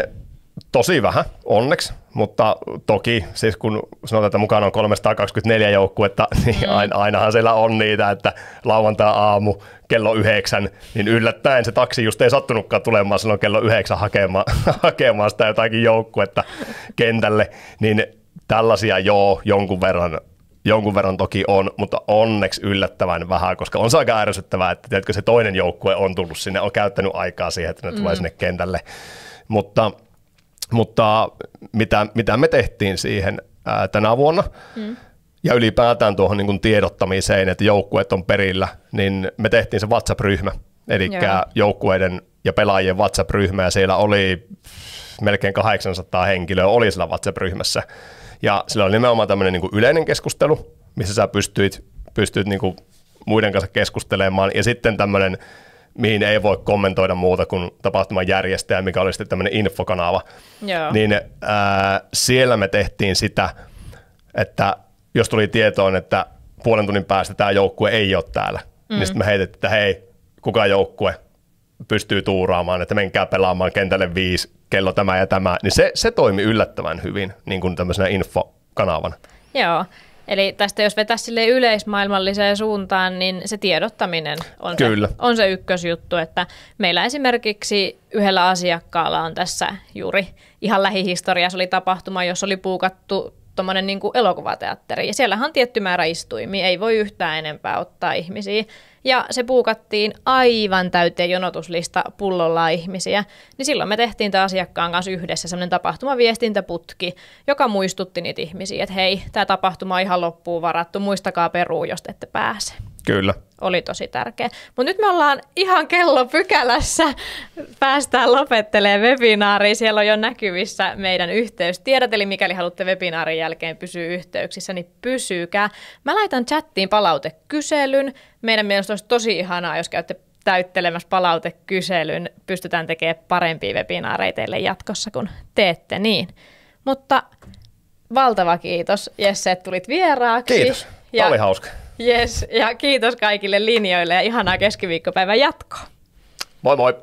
tosi vähän, onneksi, mutta toki siis kun sanotaan, että mukana on 324 joukkuetta, niin ainahan siellä on niitä, että lauantai-aamu kello 9, niin yllättäen se taksi just ei sattunutkaan tulemaan silloin kello 9 hakemaan sitä jotakin joukkuetta kentälle, niin tällaisia jonkun verran toki on, mutta onneksi yllättävän vähän, koska on se aika ärsyttävää, että tiedätkö, se toinen joukkue on tullut sinne, on käyttänyt aikaa siihen, että ne tulee sinne kentälle, mutta mitä me tehtiin siihen tänä vuonna, ja ylipäätään tuohon niin kuin tiedottamiseen, että joukkueet on perillä, niin me tehtiin se WhatsApp-ryhmä, eli joukkueiden ja pelaajien WhatsApp-ryhmä, ja siellä oli melkein 800 henkilöä oli siellä WhatsApp-ryhmässä, ja sillä oli nimenomaan tämmöinen niin kuin yleinen keskustelu, missä sä pystyt niin kuin muiden kanssa keskustelemaan, ja sitten tämmöinen, mihin ei voi kommentoida muuta kuin tapahtuman järjestäjä, mikä oli sitten tämmöinen infokanava, niin siellä me tehtiin sitä, että jos tuli tietoon, että puolen tunnin päästä tämä joukkue ei ole täällä, niin sitten me heitettiin, että hei, kuka joukkue pystyy tuuraamaan, että menkää pelaamaan kentälle 5, kello tämä ja tämä, niin se toimi yllättävän hyvin niin kuin tämmöisenä infokanavana. Joo, eli tästä jos vetäisi sille yleismaailmalliseen suuntaan, niin se tiedottaminen on se ykkösjuttu, että meillä esimerkiksi yhdellä asiakkaalla on tässä juuri ihan lähihistoriassa oli tapahtuma, jos oli puukattu tuommoinen niin kuin elokuvateatteri, ja siellähän on tietty määrä istuimia, ei voi yhtään enempää ottaa ihmisiä, ja se puukattiin aivan täyteen jonotuslista pullolla ihmisiä, niin silloin me tehtiin tämän asiakkaan kanssa yhdessä semmoinen tapahtumaviestintäputki, joka muistutti niitä ihmisiä, että hei, tämä tapahtuma on ihan loppuun varattu, muistakaa peruu, jos ette pääse. Kyllä. Oli tosi tärkeä. Mutta nyt me ollaan ihan kellopykälässä, päästään lopettelemaan webinaaria. Siellä on jo näkyvissä meidän yhteystiedot, eli mikäli haluatte webinaarin jälkeen pysyä yhteyksissä, niin pysykää. Mä laitan chattiin palautekyselyn. Meidän mielestä olisi tosi ihanaa, jos käytte täyttelemässä palautekyselyn. Pystytään tekemään parempia webinaareja teille jatkossa, kun teette niin. Mutta valtava kiitos, Jesse, että tulit vieraaksi. Kiitos. Tämä oli hauska. Yes, ja kiitos kaikille linjoille ja ihanaa keskiviikkopäivän jatkoa. Moi moi!